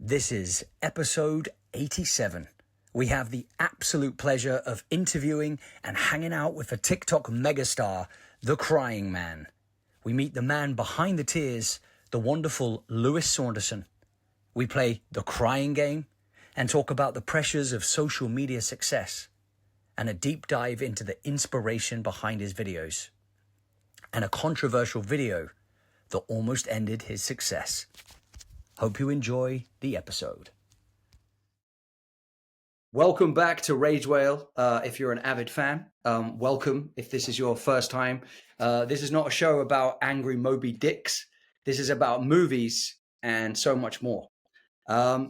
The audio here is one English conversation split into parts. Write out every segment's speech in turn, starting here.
This is episode 87. We have the absolute pleasure of interviewing and hanging out with a TikTok megastar, the Crying Man. We meet the man behind the tears, the wonderful Lewis Saunderson. We play the crying game and talk about the pressures of social media success and a deep dive into the inspiration behind his videos and a controversial video that almost ended his success. Hope you enjoy the episode. Welcome back to Rage Whale. If you're an avid fan, welcome. If this is your first time, this is not a show about angry Moby Dicks. This is about movies and so much more. I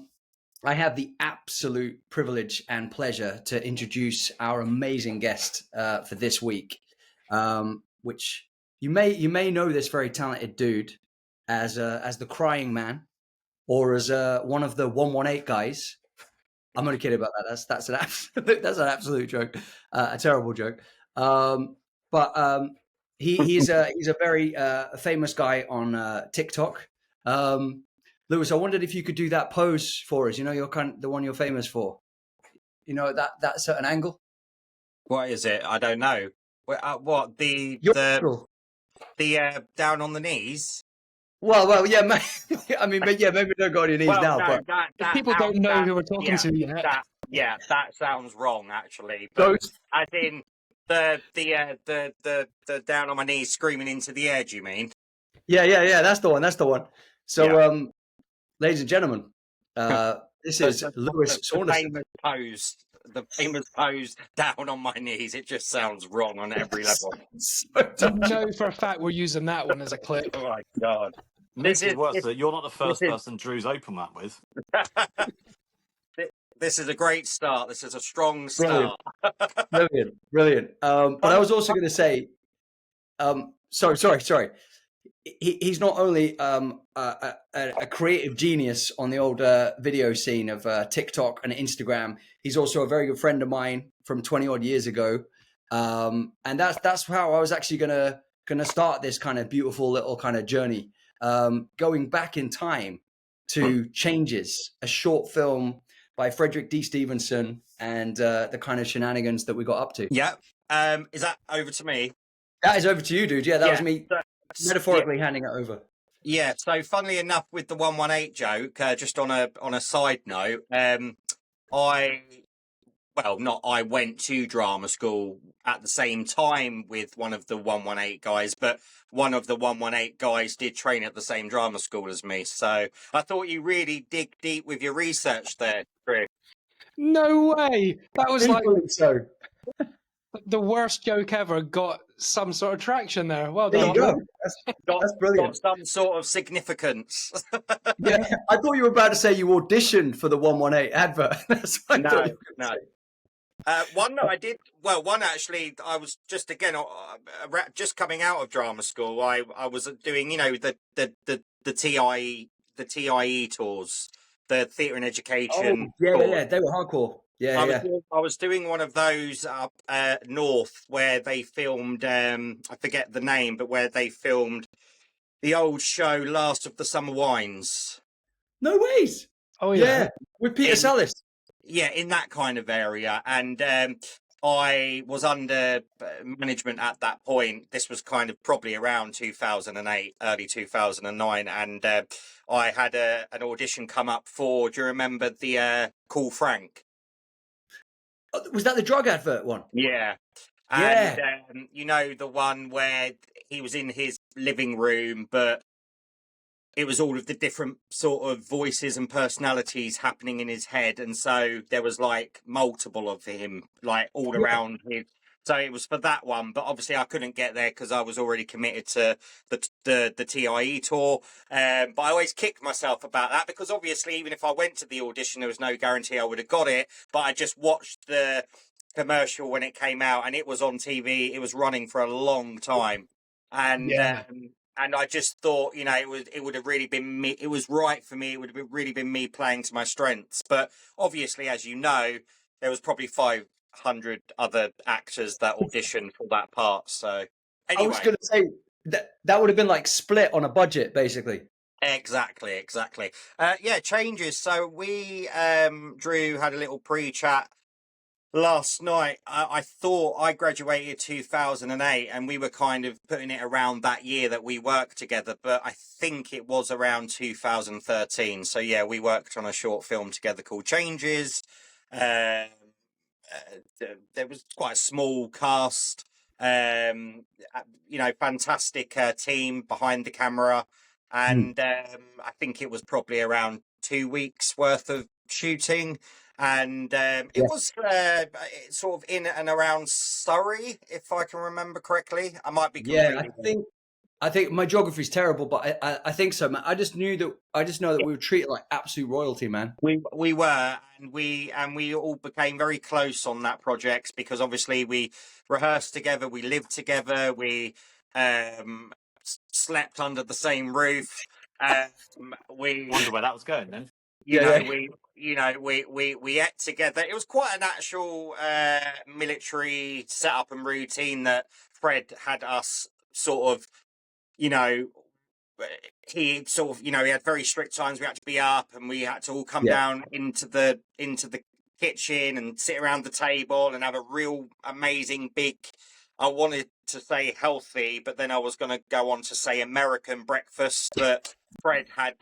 have the absolute privilege and pleasure to introduce our amazing guest for this week, which you may know this very talented dude as the Crying Man, or as one of the 118 guys. I'm only kidding about that. That's an absolute joke, a terrible joke. He's a very famous guy on TikTok. Lewis, I wondered if you could do that pose for us. You know, the one you're famous for. You know that certain angle. What is it? I don't know. What the down on the knees? Well, yeah. I mean, maybe don't go on your knees now. No, but people don't know who we're talking to yet. That sounds wrong, actually. But as in the down on my knees, screaming into the air. Do you mean? Yeah. That's the one. So, ladies and gentlemen, this is Lewis Saunderson. The famous pose down on my knees. It just sounds wrong on every level. You know for a fact we're using that one as a clip. Oh my god! This is worse. You're not the first person Drew's opened that with. This is a great start. This is a strong start. Brilliant. But I was also going to say, sorry. He's not only a creative genius on the old video scene of TikTok and Instagram. He's also a very good friend of mine from 20 odd years ago, and that's how I was actually gonna start this kind of beautiful little kind of journey, going back in time to Changes, a short film by Frederick D. Stevenson, and the kind of shenanigans that we got up to. Yeah. Is that over to me? That is over to you, dude. Yeah, that was me. Metaphorically handing it over. Yeah. So, funnily enough, with the 118 joke, just on a side note, I went to drama school at the same time with one of the 118 guys, but one of the 118 guys did train at the same drama school as me. So I thought you really dig deep with your research there, Chris. No way. That was like so. The worst joke ever got some sort of traction there. Well There done. you go. That's brilliant. Got some sort of significance. Yeah, I thought you were about to say you auditioned for the 118 advert. That's what I thought you were no. say. One that I did, well, one actually, I was just, again, just coming out of drama school. I was doing, the TIE tours, the theatre and education. Yeah, they were hardcore. I was doing one of those up north where they filmed, I forget the name, but where they filmed the old show Last of the Summer Wines. No ways. Oh, yeah. With Peter Sallis. Yeah, in that kind of area. And I was under management at that point. This was kind of probably around 2008, early 2009. And I had an audition come up for, do you remember the Call Frank? Was that the drug advert one? Yeah. And, the one where he was in his living room, but it was all of the different sort of voices and personalities happening in his head. And so there was like multiple of him, like all around him. So it was for that one. But obviously I couldn't get there because I was already committed to the TIE tour. But I always kicked myself about that because obviously even if I went to the audition, there was no guarantee I would have got it. But I just watched the commercial when it came out and it was on TV. It was running for a long time. And and I just thought, it would have really been me. It was right for me. It would have really been me playing to my strengths. But obviously, as you know, there was probably 500 other actors that auditioned for that part. So anyway. I was going to say that would have been like split on a budget, basically. Exactly. Yeah, changes. So we, Drew, had a little pre-chat last night. I thought I graduated 2008, and we were kind of putting it around that year that we worked together, but I think it was around 2013. So yeah, we worked on a short film together called Changes. There was quite a small cast, fantastic team behind the camera, and I think it was probably around 2 weeks worth of shooting, and it was sort of in and around Surrey, if I can remember correctly. I might be Yeah, completely I think my geography is terrible, but I think so, man. I just know that we were treated like absolute royalty, man. We were, and we all became very close on that project because obviously we rehearsed together, we lived together, we slept under the same roof. We, Wonder where that was going then. Yeah. we ate together. It was quite an actual military setup and routine that Fred had us sort of, you know, he sort of, he had very strict times. We had to be up, and we had to all come Yeah. down into the kitchen and sit around the table and have a real amazing big, I wanted to say healthy, but then I was going to go on to say American breakfast that Fred had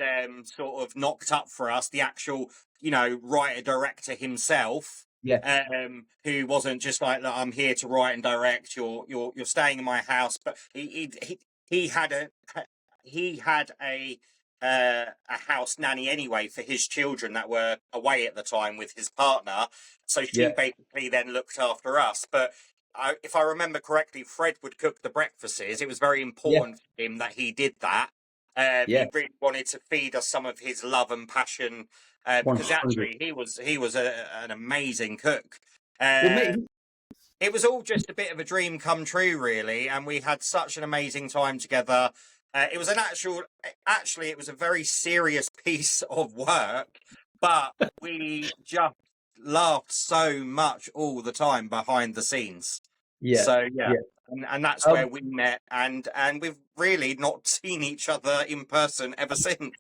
sort of knocked up for us, the actual, writer director himself. Yeah. Who wasn't just like, I'm here to write and direct, you're staying in my house, but he had a house nanny anyway for his children that were away at the time with his partner. So she basically then looked after us. But if I remember correctly, Fred would cook the breakfasts. It was very important for him that he did that. He really wanted to feed us some of his love and passion because 100. actually he was an amazing cook. Well, mate, It was all just a bit of a dream come true, really, and we had such an amazing time together. It was actually, it was a very serious piece of work, but we just laughed so much all the time behind the scenes. yeah. So yeah. And that's where Um, we met, and we've really not seen each other in person ever since.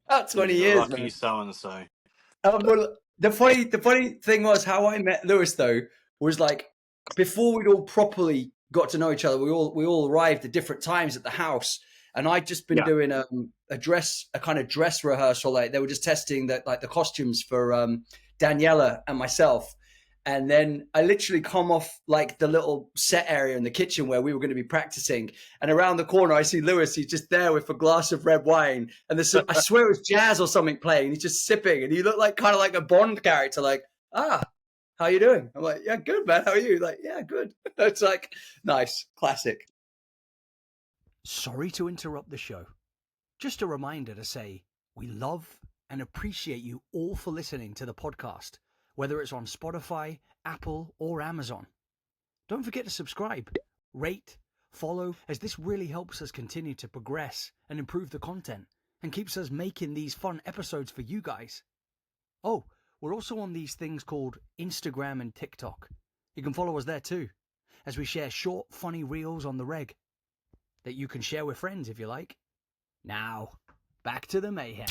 About 20 years, Lucky man. so and so. Well, the funny thing was how I met Lewis though was like before we'd all properly got to know each other. We all arrived at different times at the house, and I'd just been doing a kind of dress rehearsal. Like they were just testing that like the costumes for Daniela and myself. And then I literally come off like the little set area in the kitchen where we were going to be practicing. And around the corner, I see Lewis. He's just there with a glass of red wine. And I swear it was jazz or something playing. He's just sipping. And he looked like kind of like a Bond character, like, how you doing? I'm like, yeah, good, man. How are you? Like, yeah, good. It's like, nice, classic. Sorry to interrupt the show. Just a reminder to say we love and appreciate you all for listening to the podcast, whether it's on Spotify, Apple, or Amazon. Don't forget to subscribe, rate, follow, as this really helps us continue to progress and improve the content and keeps us making these fun episodes for you guys. Oh, we're also on these things called Instagram and TikTok. You can follow us there too, as we share short, funny reels on the reg that you can share with friends if you like. Now, back to the mayhem.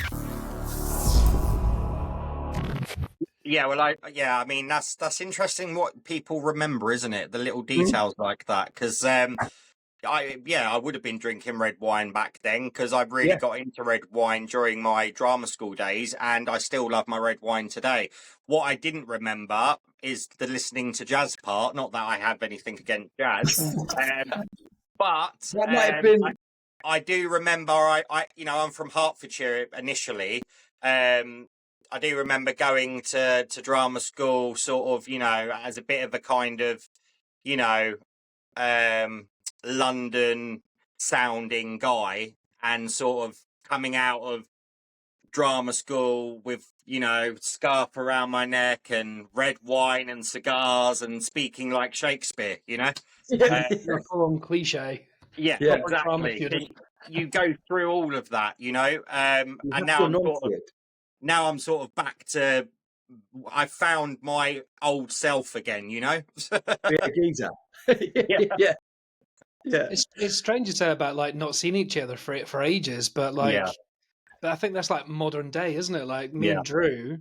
Yeah, well, I mean, that's interesting what people remember, isn't it? The little details like that, because I would have been drinking red wine back then because I really got into red wine during my drama school days, and I still love my red wine today. What I didn't remember is the listening to jazz part. Not that I have anything against jazz, but That might have been. I do remember. I'm from Hertfordshire initially. I do remember going to drama school, sort of, as a bit of a kind of, London sounding guy, and sort of coming out of drama school with, scarf around my neck and red wine and cigars and speaking like Shakespeare, You're full on cliche. Yeah, Yeah. exactly. You go through all of that, and now I'm sort of back to, I found my old self again, Yeah, geezer. Yeah. Yeah. It's strange to say about like not seeing each other for ages, but like I think that's like modern day, isn't it? Like me and Drew,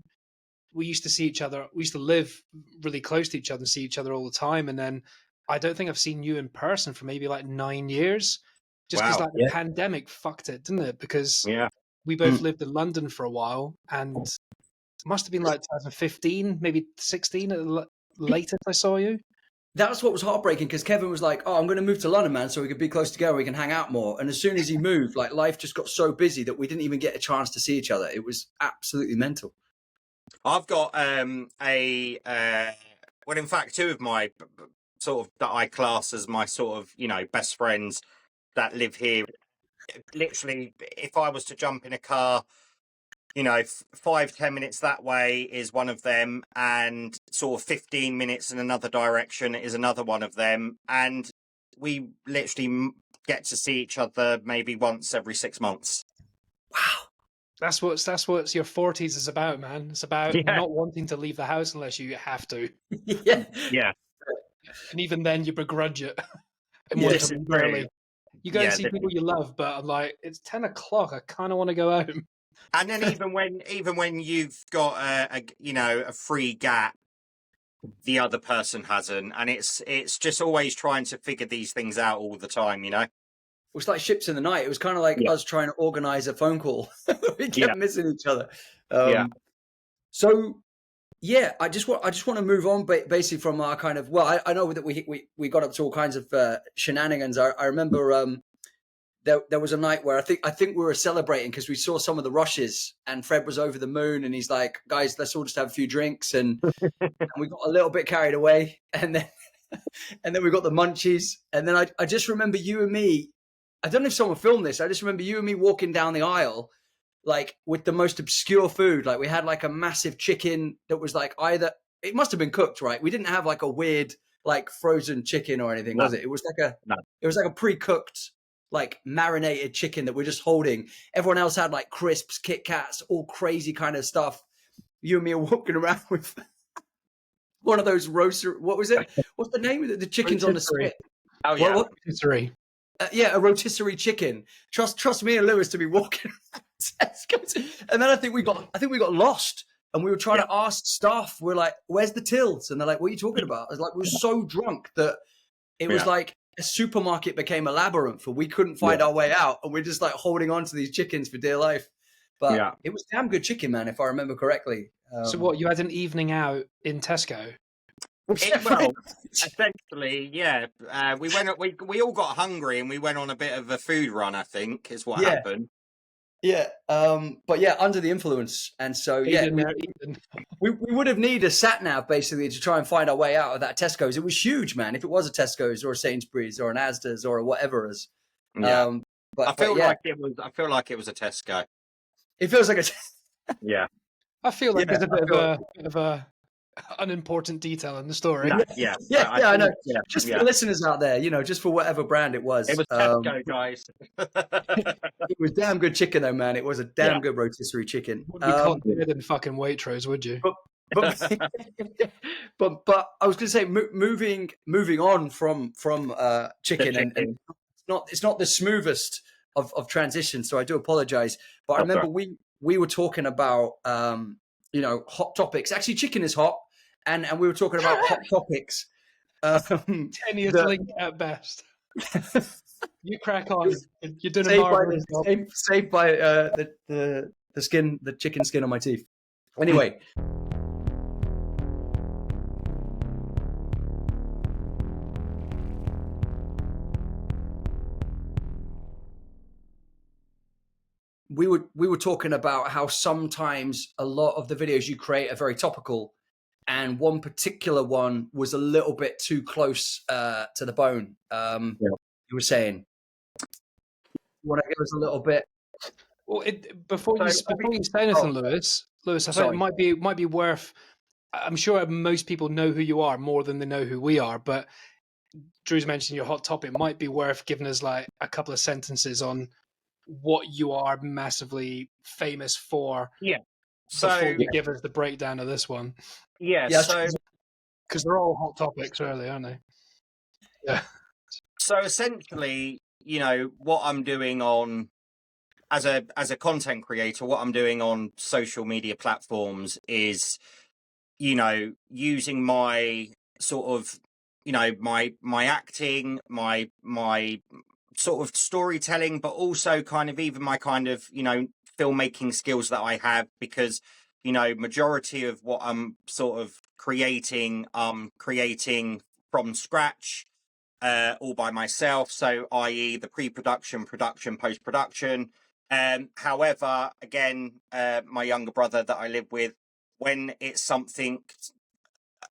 we used to see each other. We used to live really close to each other and see each other all the time. And then I don't think I've seen you in person for maybe like 9 years, just because like the pandemic fucked it, didn't it? Because we both lived in London for a while, and it must have been like 2015, maybe 16 at the latest I saw you. That's what was heartbreaking, because Kevin was like, "Oh, I'm going to move to London, man, so we could be close together, we can hang out more." And as soon as he moved, like life just got so busy that we didn't even get a chance to see each other. It was absolutely mental. I've got well, in fact, two of my sort of that I class as my sort of best friends that live here. Literally, if I was to jump in a car, 5-10 minutes that way is one of them, and sort of 15 minutes in another direction is another one of them, and we literally get to see each other maybe once every 6 months. Wow. That's what your 40s is about, man. It's about not wanting to leave the house unless you have to. Yeah. And even then, you begrudge it and want to leave early. You go and see people you love, but I'm like, it's 10 o'clock. I kind of want to go home. And then even when you've got a free gap, the other person hasn't, and it's just always trying to figure these things out all the time. It was like ships in the night. It was kind of like us trying to organize a phone call. We kept missing each other. So I just want to move on basically from our kind of, well, I know that we got up to all kinds of shenanigans. I remember there was a night where I think we were celebrating because we saw some of the rushes, and Fred was over the moon, and he's like, "Guys, let's all just have a few drinks," and we got a little bit carried away, and then we got the munchies, and then I just remember you and me. I don't know if someone filmed this. I just remember you and me walking down the aisle, like with the most obscure food. Like we had like a massive chicken that was like it must have been cooked, right? We didn't have like a weird like frozen chicken or anything, was it? It was like a pre-cooked, like marinated chicken that we're just holding. Everyone else had like crisps, Kit Kats, all crazy kind of stuff. You and me are walking around with one of those roaster. What was it? What's the name of it? The chicken's on the spit. Oh yeah, rotisserie. A rotisserie chicken. Trust me and Lewis to be walking around Tesco's. And then I think we got lost, and we were trying to ask staff. We're like, "Where's the tills?" And they're like, "What are you talking about?" I was like, we were so drunk that it was like a supermarket became a labyrinth, and we couldn't find our way out, and we're just like holding on to these chickens for dear life. But it was damn good chicken, man, if I remember correctly. So what, you had an evening out in Tesco? Well, essentially, yeah. We all got hungry, and we went on a bit of a food run, I think, is what happened. Yeah, but yeah, under the influence, and so we would have needed a sat nav basically to try and find our way out of that Tesco's. It was huge, man. If it was a Tesco's or a Sainsbury's or an Asda's or whatever, but I feel like it was a Tesco. It feels like yeah. I feel like there's a bit of a unimportant detail in the story. I know. Just for the listeners out there, just for whatever brand it was. It was Tesco, guys. It was damn good chicken, though, man. It was a damn good rotisserie chicken. Wouldn't be called better than fucking Waitrose, would you? But I was going to say, moving on from chicken, and it's not the smoothest of transitions, so I do apologize. But I remember we were talking about hot topics. Actually, chicken is hot, and we were talking about hot topics. Tenuous link at best. You crack on. You're doing a marvelous job. Saved by the skin, the chicken skin on my teeth. Anyway. We were talking about how sometimes a lot of the videos you create are very topical, and one particular one was a little bit too close to the bone. You were saying, you want to give us a little bit? Well, before you say anything, Lewis, I think it might be worth. I'm sure most people know who you are more than they know who we are, but Drew's mentioned your hot topic. It might be worth giving us like a couple of sentences on what you are massively famous for. Yeah. So before you give us the breakdown of this one. Yeah. So because they're all hot topics, really, aren't they? Yeah. So essentially, you know, what I'm doing on as a content creator, what I'm doing on social media platforms is, you know, using my sort of, you know, my acting, my sort of storytelling, but also kind of even my kind of, you know, filmmaking skills that I have, because, you know, majority of what I'm sort of creating from scratch, all by myself. So, i.e., the pre-production, production, post-production. However, again, my younger brother that I live with, when it's something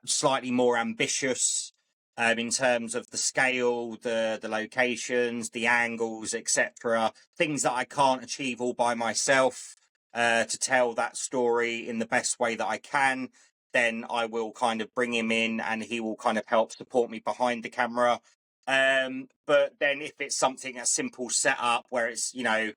slightly more ambitious, in terms of the scale, the locations, the angles, etc., things that I can't achieve all by myself, to tell that story in the best way that I can, then I will kind of bring him in and he will kind of help support me behind the camera. But then if it's something, a simple setup where it's, you know,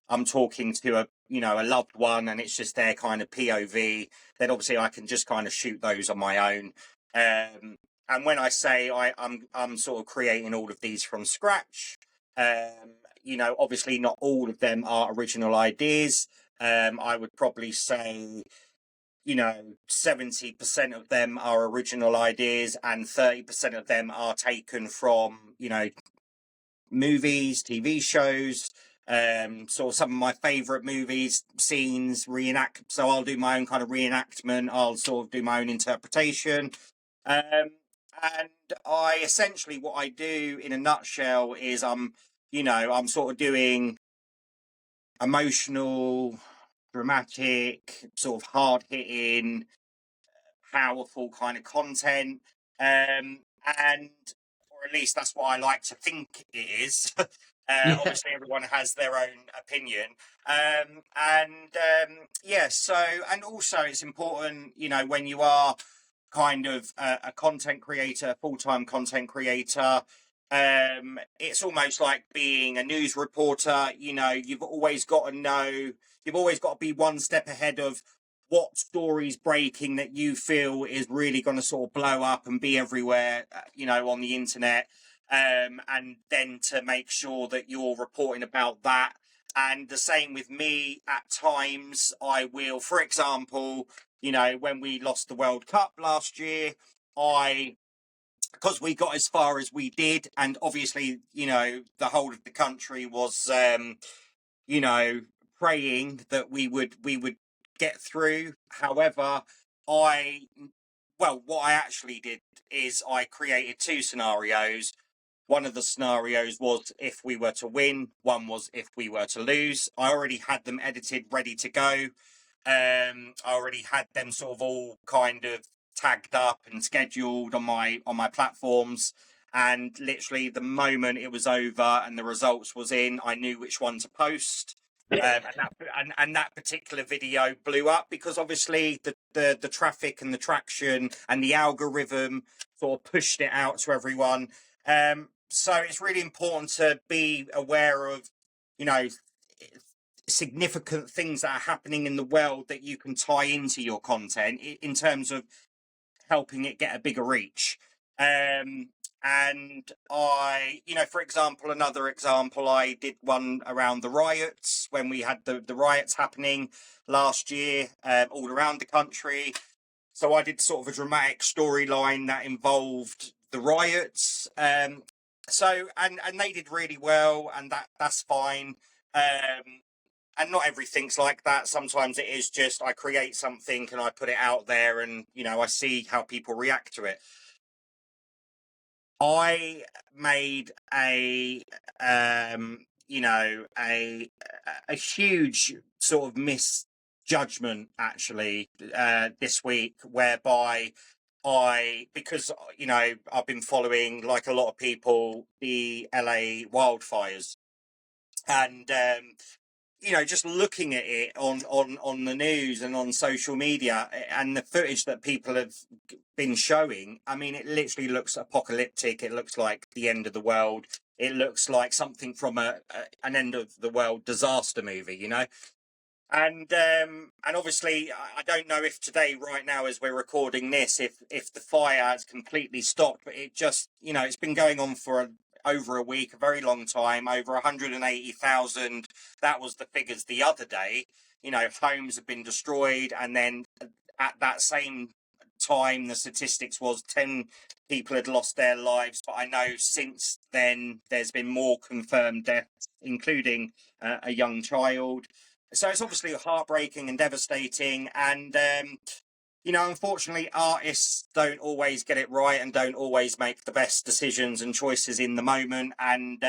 I'm talking to a loved one and it's just their kind of POV, then obviously I can just kind of shoot those on my own. And when I say I'm sort of creating all of these from scratch, you know, obviously not all of them are original ideas. I would probably say, you know, 70% of them are original ideas and 30% of them are taken from, you know, movies, TV shows, sort of some of my favorite movies, scenes, reenact. So I'll do my own kind of reenactment. I'll sort of do my own interpretation. And I essentially, what I do in a nutshell is I'm sort of doing emotional, dramatic, sort of hard hitting, powerful kind of content. And or at least that's what I like to think it is. Obviously, everyone has their own opinion. So, and also it's important, you know, when you are kind of a content creator, full-time content creator, it's almost like being a news reporter. You know, you've always got to be one step ahead of what story's breaking that you feel is really going to sort of blow up and be everywhere, you know, on the internet. And then to make sure that you're reporting about that. And the same with me. At times I will, for example, you know, when we lost the World Cup last year, because we got as far as we did, and obviously, you know, the whole of the country was, you know, praying that we would get through. However, what I actually did is I created two scenarios. One of the scenarios was if we were to win, one was if we were to lose. I already had them edited, ready to go. I already had them sort of all kind of tagged up and scheduled on my platforms. And literally the moment it was over and the results was in, I knew which one to post. And that particular video blew up because obviously the traffic and the traction and the algorithm sort of pushed it out to everyone. So it's really important to be aware of, you know, significant things that are happening in the world that you can tie into your content in terms of helping it get a bigger reach. And I, you know, for example, another example, I did one around the riots when we had the riots happening last year, all around the country. So I did sort of a dramatic storyline that involved the riots. So they did really well, and that's fine. And not everything's like that. Sometimes it is just I create something and I put it out there, and you know, I see how people react to it. I made a huge sort of misjudgment actually this week, whereby because you know, I've been following, like a lot of people, the LA wildfires, and you know, just looking at it on the news and on social media and the footage that people have been showing, I mean, it literally looks apocalyptic. It looks like the end of the world. It looks like something from an end of the world disaster movie, you know. And obviously, I don't know if today, right now, as we're recording this, if the fire has completely stopped. But it just, you know, it's been going on for over a week, a very long time, over 180,000. That was the figures the other day. You know, homes have been destroyed, and then at that same time, the statistics was 10 people had lost their lives. But I know since then there's been more confirmed deaths, including a young child. So it's obviously heartbreaking and devastating. And you know, unfortunately, artists don't always get it right and don't always make the best decisions and choices in the moment. And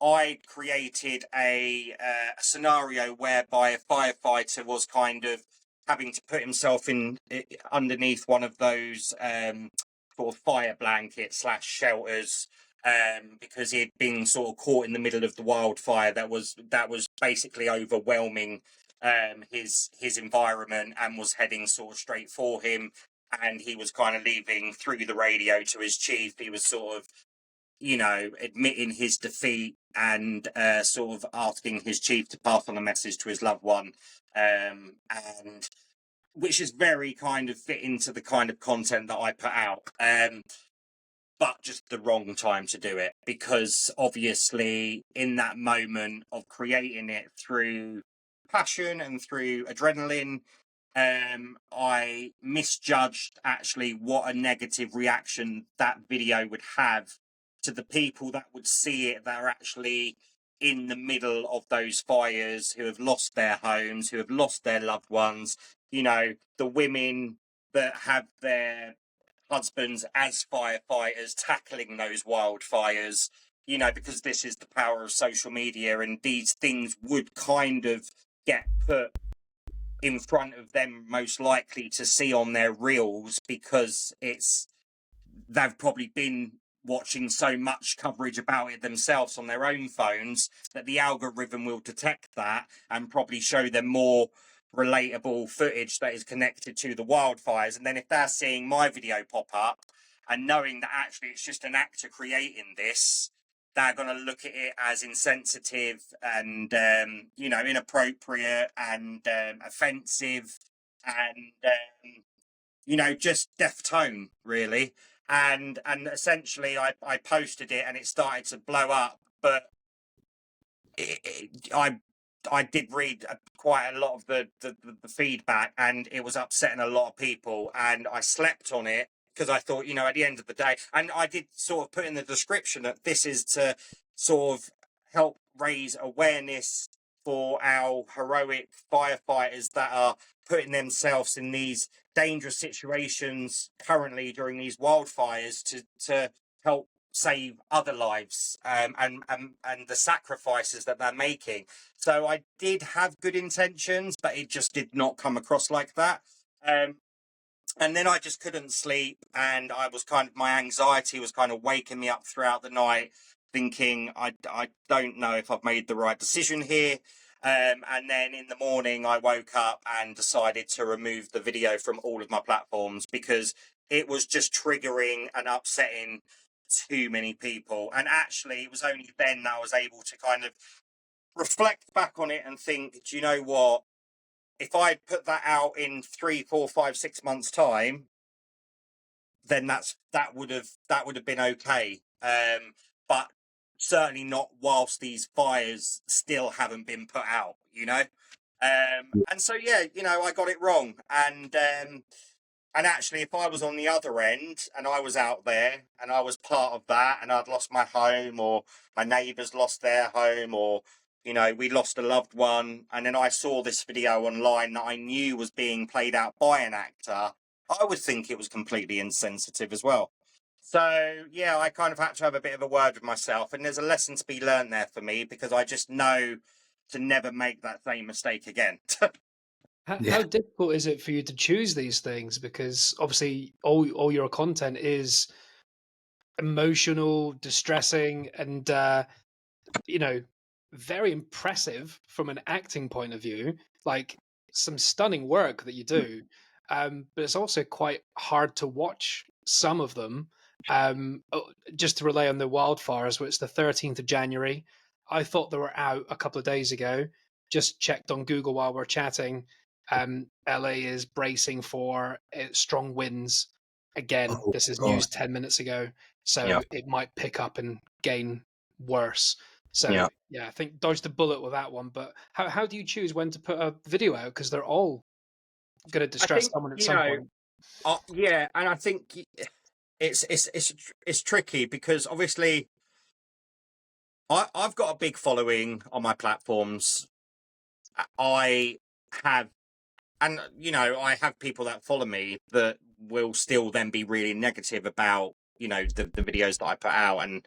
I created a scenario whereby a firefighter was kind of having to put himself in underneath one of those sort of fire blankets / shelters, because he had been sort of caught in the middle of the wildfire that was basically overwhelming his environment and was heading sort of straight for him. And he was kind of leaving through the radio to his chief. He was sort of, you know, admitting his defeat and sort of asking his chief to pass on a message to his loved one, and which is very kind of fit into the kind of content that I put out, but just the wrong time to do it, because obviously in that moment of creating it through passion and through adrenaline, I misjudged actually what a negative reaction that video would have to the people that would see it, that are actually in the middle of those fires, who have lost their homes, who have lost their loved ones. You know, the women that have their husbands as firefighters tackling those wildfires, you know, because this is the power of social media, and these things would kind of get put in front of them most likely to see on their reels, because they've probably been watching so much coverage about it themselves on their own phones that the algorithm will detect that and probably show them more relatable footage that is connected to the wildfires. And then if they're seeing my video pop up and knowing that actually it's just an actor creating this, they're going to look at it as insensitive and you know, inappropriate and offensive and you know, just deaf tone, really. And essentially I posted it and it started to blow up, but I did read quite a lot of the feedback, and it was upsetting a lot of people, and I slept on it because I thought, you know, at the end of the day, and I did sort of put in the description that this is to sort of help raise awareness for our heroic firefighters that are putting themselves in these dangerous situations currently during these wildfires to help save other lives, and the sacrifices that they're making. So I did have good intentions, but it just did not come across like that. And then I just couldn't sleep, and I was my anxiety was kind of waking me up throughout the night, thinking I don't know if I've made the right decision here. And then in the morning I woke up and decided to remove the video from all of my platforms, because it was just triggering and upsetting too many people. And actually it was only then that I was able to kind of reflect back on it and think, do you know what? If I'd put that out in 3, 4, 5, 6 months' time, then that would have been okay. But certainly not whilst these fires still haven't been put out, you know. And so yeah, you know, I got it wrong. And actually, if I was on the other end and I was out there and I was part of that and I'd lost my home, or my neighbours lost their home, or, you know, we lost a loved one, and then I saw this video online that I knew was being played out by an actor, I would think it was completely insensitive as well. So, yeah, I kind of had to have a bit of a word with myself, and there's a lesson to be learned there for me, because I just know to never make that same mistake again. How difficult is it for you to choose these things? Because obviously all your content is emotional, distressing, and you know, very impressive from an acting point of view. Like, some stunning work that you do, but it's also quite hard to watch some of them. Just to relay on the wildfires, which is the 13th of January. I thought they were out a couple of days ago. Just checked on Google while we're chatting. LA is bracing for strong winds again. This is news 10 minutes ago, so it might pick up in getting worse. So yeah, I think dodged the bullet with that one. But how do you choose when to put a video out? Because they're all going to distress someone at some point. Yeah, and I think it's tricky because obviously I've got a big following on my platforms. I have, and I have people that follow me that will still then be really negative about the videos that I put out, and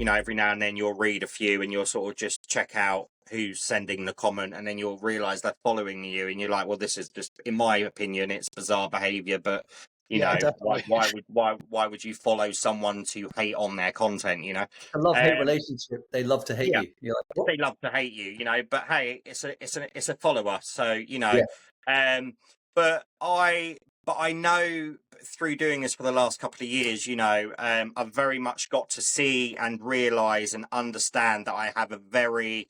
every now and then you'll read a few and you'll sort of just check out who's sending the comment, and then you'll realize they're following you, and you're like, well, this is just, in my opinion, it's bizarre behavior, but why would you follow someone to hate on their content? A love-hate relationship. They love to hate you. You're like, what? They love to hate you, but hey, it's a follower, so but I know through doing this for the last couple of years, I've very much got to see and realize and understand that I have a very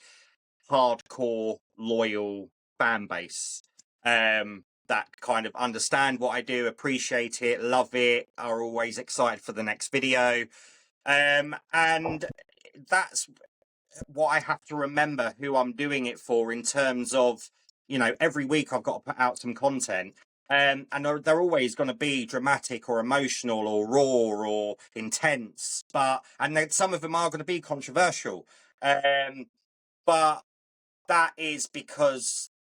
hardcore, loyal fan base that kind of understand what I do, appreciate it, love it, are always excited for the next video. And that's what I have to remember who I'm doing it for, in terms of, every week I've got to put out some content. And they're always going to be dramatic or emotional or raw or intense, and then some of them are going to be controversial. But that is because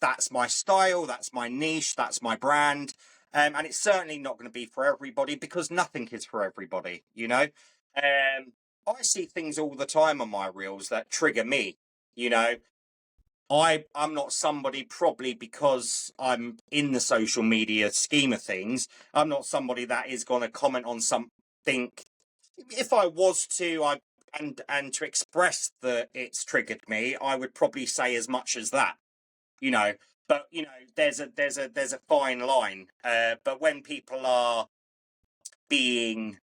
that's my style, that's my niche, that's my brand. And it's certainly not going to be for everybody, because nothing is for everybody, I see things all the time on my reels that trigger me. I'm not somebody, probably because I'm in the social media scheme of things, I'm not somebody that is going to comment on something. If I was to, and to express that it's triggered me, I would probably say as much as that, but there's a fine line. But when people are being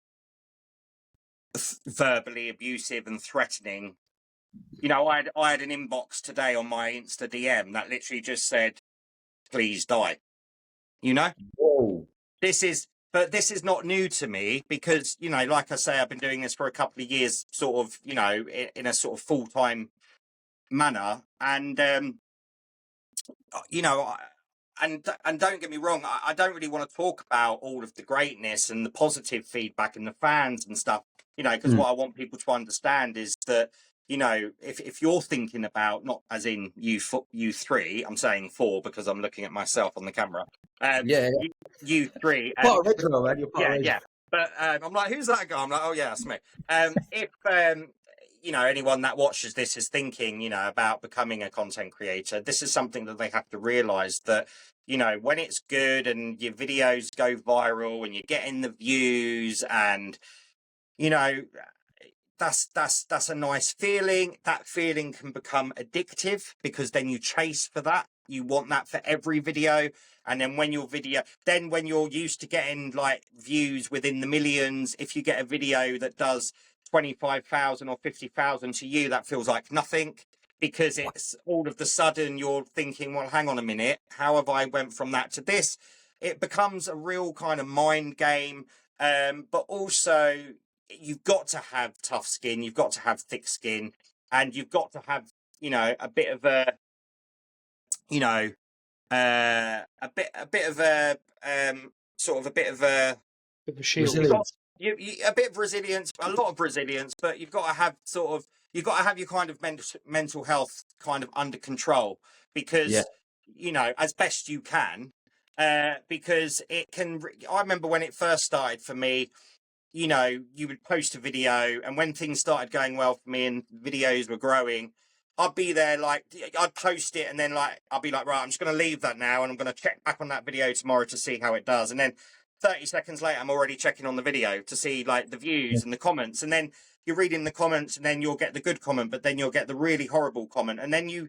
verbally abusive and threatening, I had an inbox today on my Insta DM that literally just said, "Please die." Whoa. This is not new to me, because like I say, I've been doing this for a couple of years, sort of, in a sort of full-time manner, and and don't get me wrong, I don't really want to talk about all of the greatness and the positive feedback and the fans and stuff, because what I want people to understand is that, if you're thinking about, not as in you three, I'm saying four because I'm looking at myself on the camera. You three. Part of Israel, man. You're part of Israel. But I'm like, who's that guy? I'm like, oh yeah, that's me. If anyone that watches this is thinking, about becoming a content creator, this is something that they have to realize, that, when it's good and your videos go viral and you're getting the views, and, that's a nice feeling. That feeling can become addictive, because then you chase for that. You want that for every video. And then when when you're used to getting like views within the millions, if you get a video that does 25,000 or 50,000 to you, that feels like nothing, because it's all of the sudden you're thinking, well, hang on a minute, how have I went from that to this? It becomes a real kind of mind game. But also, you've got to have tough skin, you've got to have thick skin, and you've got to have, a bit of a, a bit of a sort of a bit of a shield. Resilience. A bit of resilience, a lot of resilience, but you've got to have your kind of mental health kind of under control, because as best you can, because it can. I remember when it first started for me, you would post a video, and when things started going well for me and videos were growing, I'd be there, like, I'd post it, and then I'd be like, right, I'm just going to leave that now, and I'm going to check back on that video tomorrow to see how it does. And then 30 seconds later, I'm already checking on the video to see like the views and the comments. And then you're reading the comments, and then you'll get the good comment, but then you'll get the really horrible comment. And then you'll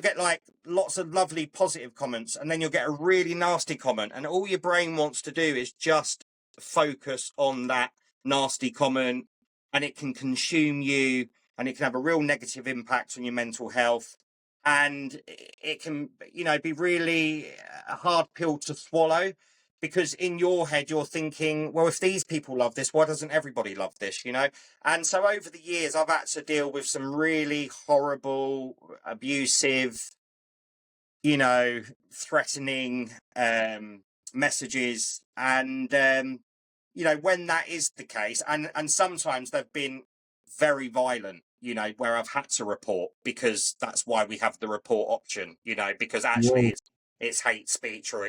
get like lots of lovely positive comments, and then you'll get a really nasty comment. And all your brain wants to do is just focus on that nasty comment, and it can consume you, and it can have a real negative impact on your mental health. And it can, be really a hard pill to swallow, because in your head you're thinking, well, if these people love this, why doesn't everybody love this, you know? And so over the years I've had to deal with some really horrible, abusive, you know, threatening messages. And you know, when that is the case, and sometimes they've been very violent, you know, where I've had to report, because that's why we have the report option, you know, because actually it's hate speech, or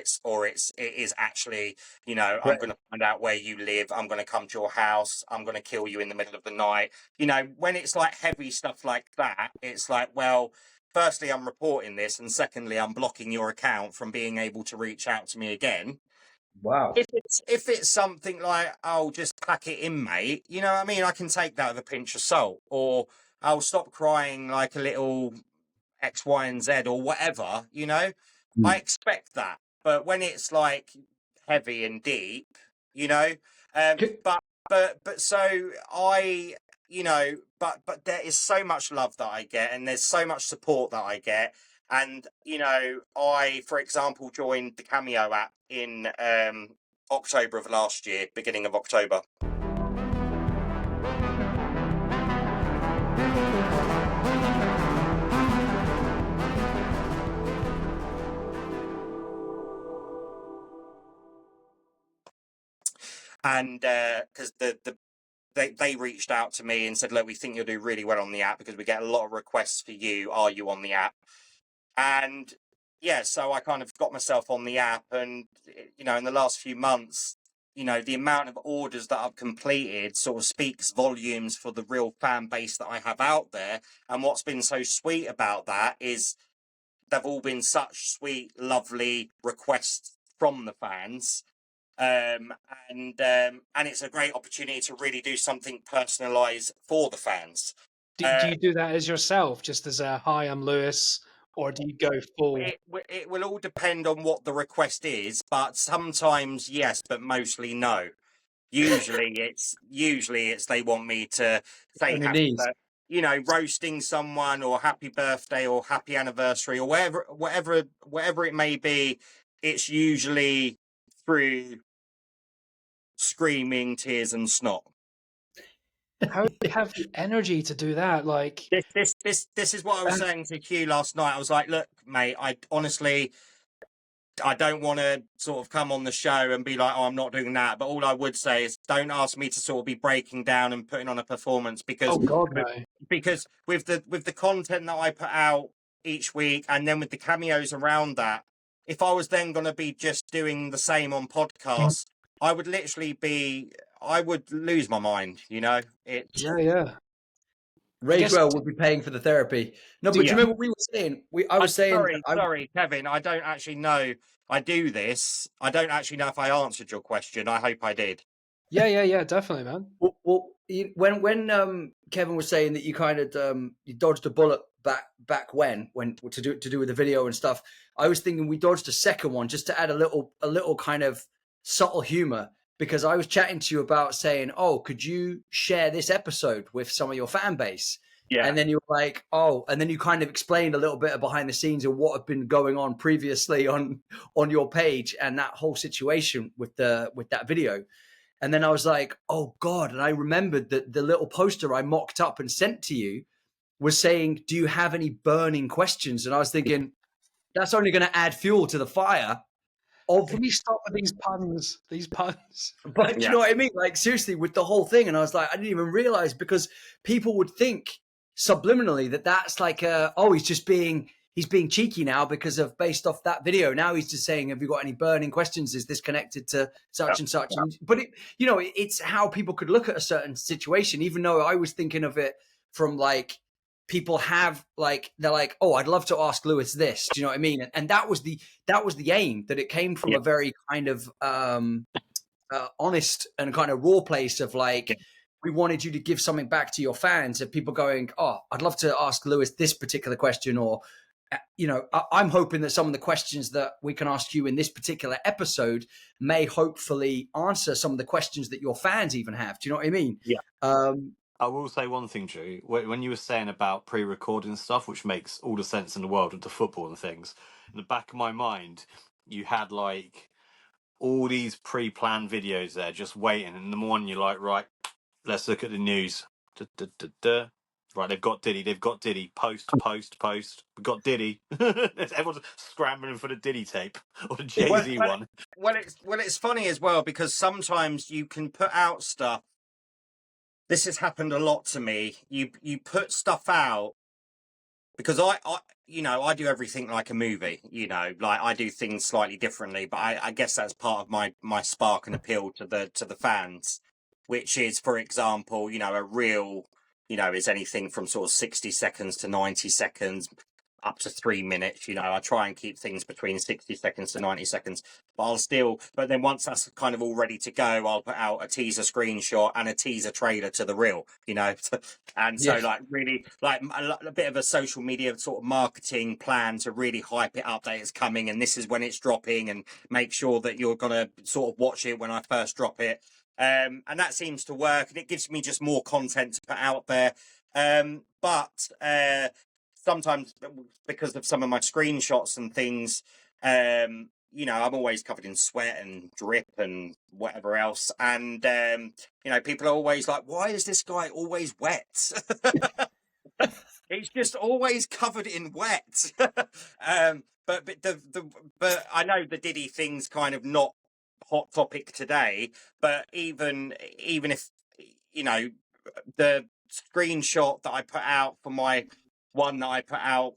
it is actually, you know, I'm going to find out where you live, I'm going to come to your house, I'm going to kill you in the middle of the night. You know, when it's like heavy stuff like that, it's like, well, firstly, I'm reporting this, and secondly, I'm blocking your account from being able to reach out to me again. Wow. If it's something like, oh, just pack it in, mate, you know what I mean? I can take that with a pinch of salt. Or I'll stop crying like a little X, Y, and Z, or whatever, you know? I expect that. But when it's like heavy and deep, you know, but so I, you know, but there is so much love that I get, and there's so much support that I get. And, you know, I, for example, joined the Cameo app in October of last year, beginning of October. And because they reached out to me and said, look, we think you'll do really well on the app, because we get a lot of requests for you. Are you on the app? And yeah, so I kind of got myself on the app, and, you know, in the last few months, you know, the amount of orders that I've completed sort of speaks volumes for the real fan base that I have out there. And what's been so sweet about that is they've all been such sweet, lovely requests from the fans. And it's a great opportunity to really do something personalized for the fans. Do you do that as yourself, just as a, hi, I'm Lewis, or do you go full? It will all depend on what the request is, but sometimes yes, but mostly no. Usually it's they want me to say happy, you know, roasting someone, or happy birthday, or happy anniversary, or whatever it may be. It's usually through screaming, tears, and snot. How do you have the energy to do that? Like, this is what I was saying to Q last night. I was like, look, mate, I honestly, I don't want to sort of come on the show and be like, oh, I'm not doing that. But all I would say is, don't ask me to sort of be breaking down and putting on a performance, because because with the content that I put out each week, and then with the cameos around that, if I was then going to be just doing the same on podcasts, I would lose my mind, you know? Yeah. Ragewell would be paying for the therapy. No, but do you remember what we were saying? I was saying... Sorry, Kevin, I don't actually know I do this. I don't actually know if I answered your question. I hope I did. Yeah, definitely, man. Well, when Kevin was saying that you kind of you dodged a bullet back when to do with the video and stuff, I was thinking we dodged a second one just to add a little kind of subtle humor, because I was chatting to you about saying, oh, could you share this episode with some of your fan base? Yeah. And then you were like, oh, and then you kind of explained a little bit of behind the scenes of what had been going on previously on your page, and that whole situation with that video. And then I was like, oh God. And I remembered that the little poster I mocked up and sent to you was saying, do you have any burning questions? And I was thinking, that's only going to add fuel to the fire. Can we stop with these puns? But you know what I mean? Like, seriously, with the whole thing. And I was like, I didn't even realize, because people would think subliminally that that's like, he's being cheeky now because of based off that video. Now he's just saying, have you got any burning questions? Is this connected to such and such? And, but it's how people could look at a certain situation, even though I was thinking of it from like, people have like, they're like, oh, I'd love to ask Lewis this. Do you know what I mean? And that was the aim, that it came from a very kind of honest and kind of raw place of like, we wanted you to give something back to your fans, of people going, oh, I'd love to ask Lewis this particular question, or, you know, I'm hoping that some of the questions that we can ask you in this particular episode may hopefully answer some of the questions that your fans even have. Do you know what I mean? Yeah. I will say one thing, Drew. When you were saying about pre-recording stuff, which makes all the sense in the world with the football and things, in the back of my mind, you had like all these pre-planned videos there just waiting, and the morning you're like, right, let's look at the news. Da, da, da, da. Right, they've got Diddy. Post. We got Diddy. Everyone's scrambling for the Diddy tape or the Jay-Z one. Well, it's funny as well, because sometimes you can put out stuff. This has happened a lot to me. You put stuff out because I I do everything like a movie. Like I do things slightly differently, but I guess that's part of my spark and appeal to the fans, which is, for example, a reel, is anything from sort of 60 seconds to 90 seconds, up to 3 minutes. I try and keep things between 60 seconds to 90 seconds, but then once that's kind of all ready to go, I'll put out a teaser screenshot and a teaser trailer to the reel, and so like really like a bit of a social media sort of marketing plan to really hype it up that it's coming and this is when it's dropping, and make sure that you're going to sort of watch it when I first drop it. And that seems to work, and it gives me just more content to put out there. But sometimes, because of some of my screenshots and things, I'm always covered in sweat and drip and whatever else. And, people are always like, why is this guy always wet? He's just always covered in wet. But I know the Diddy thing's kind of not hot topic today, but even if, the screenshot that I put out for my one that I put out,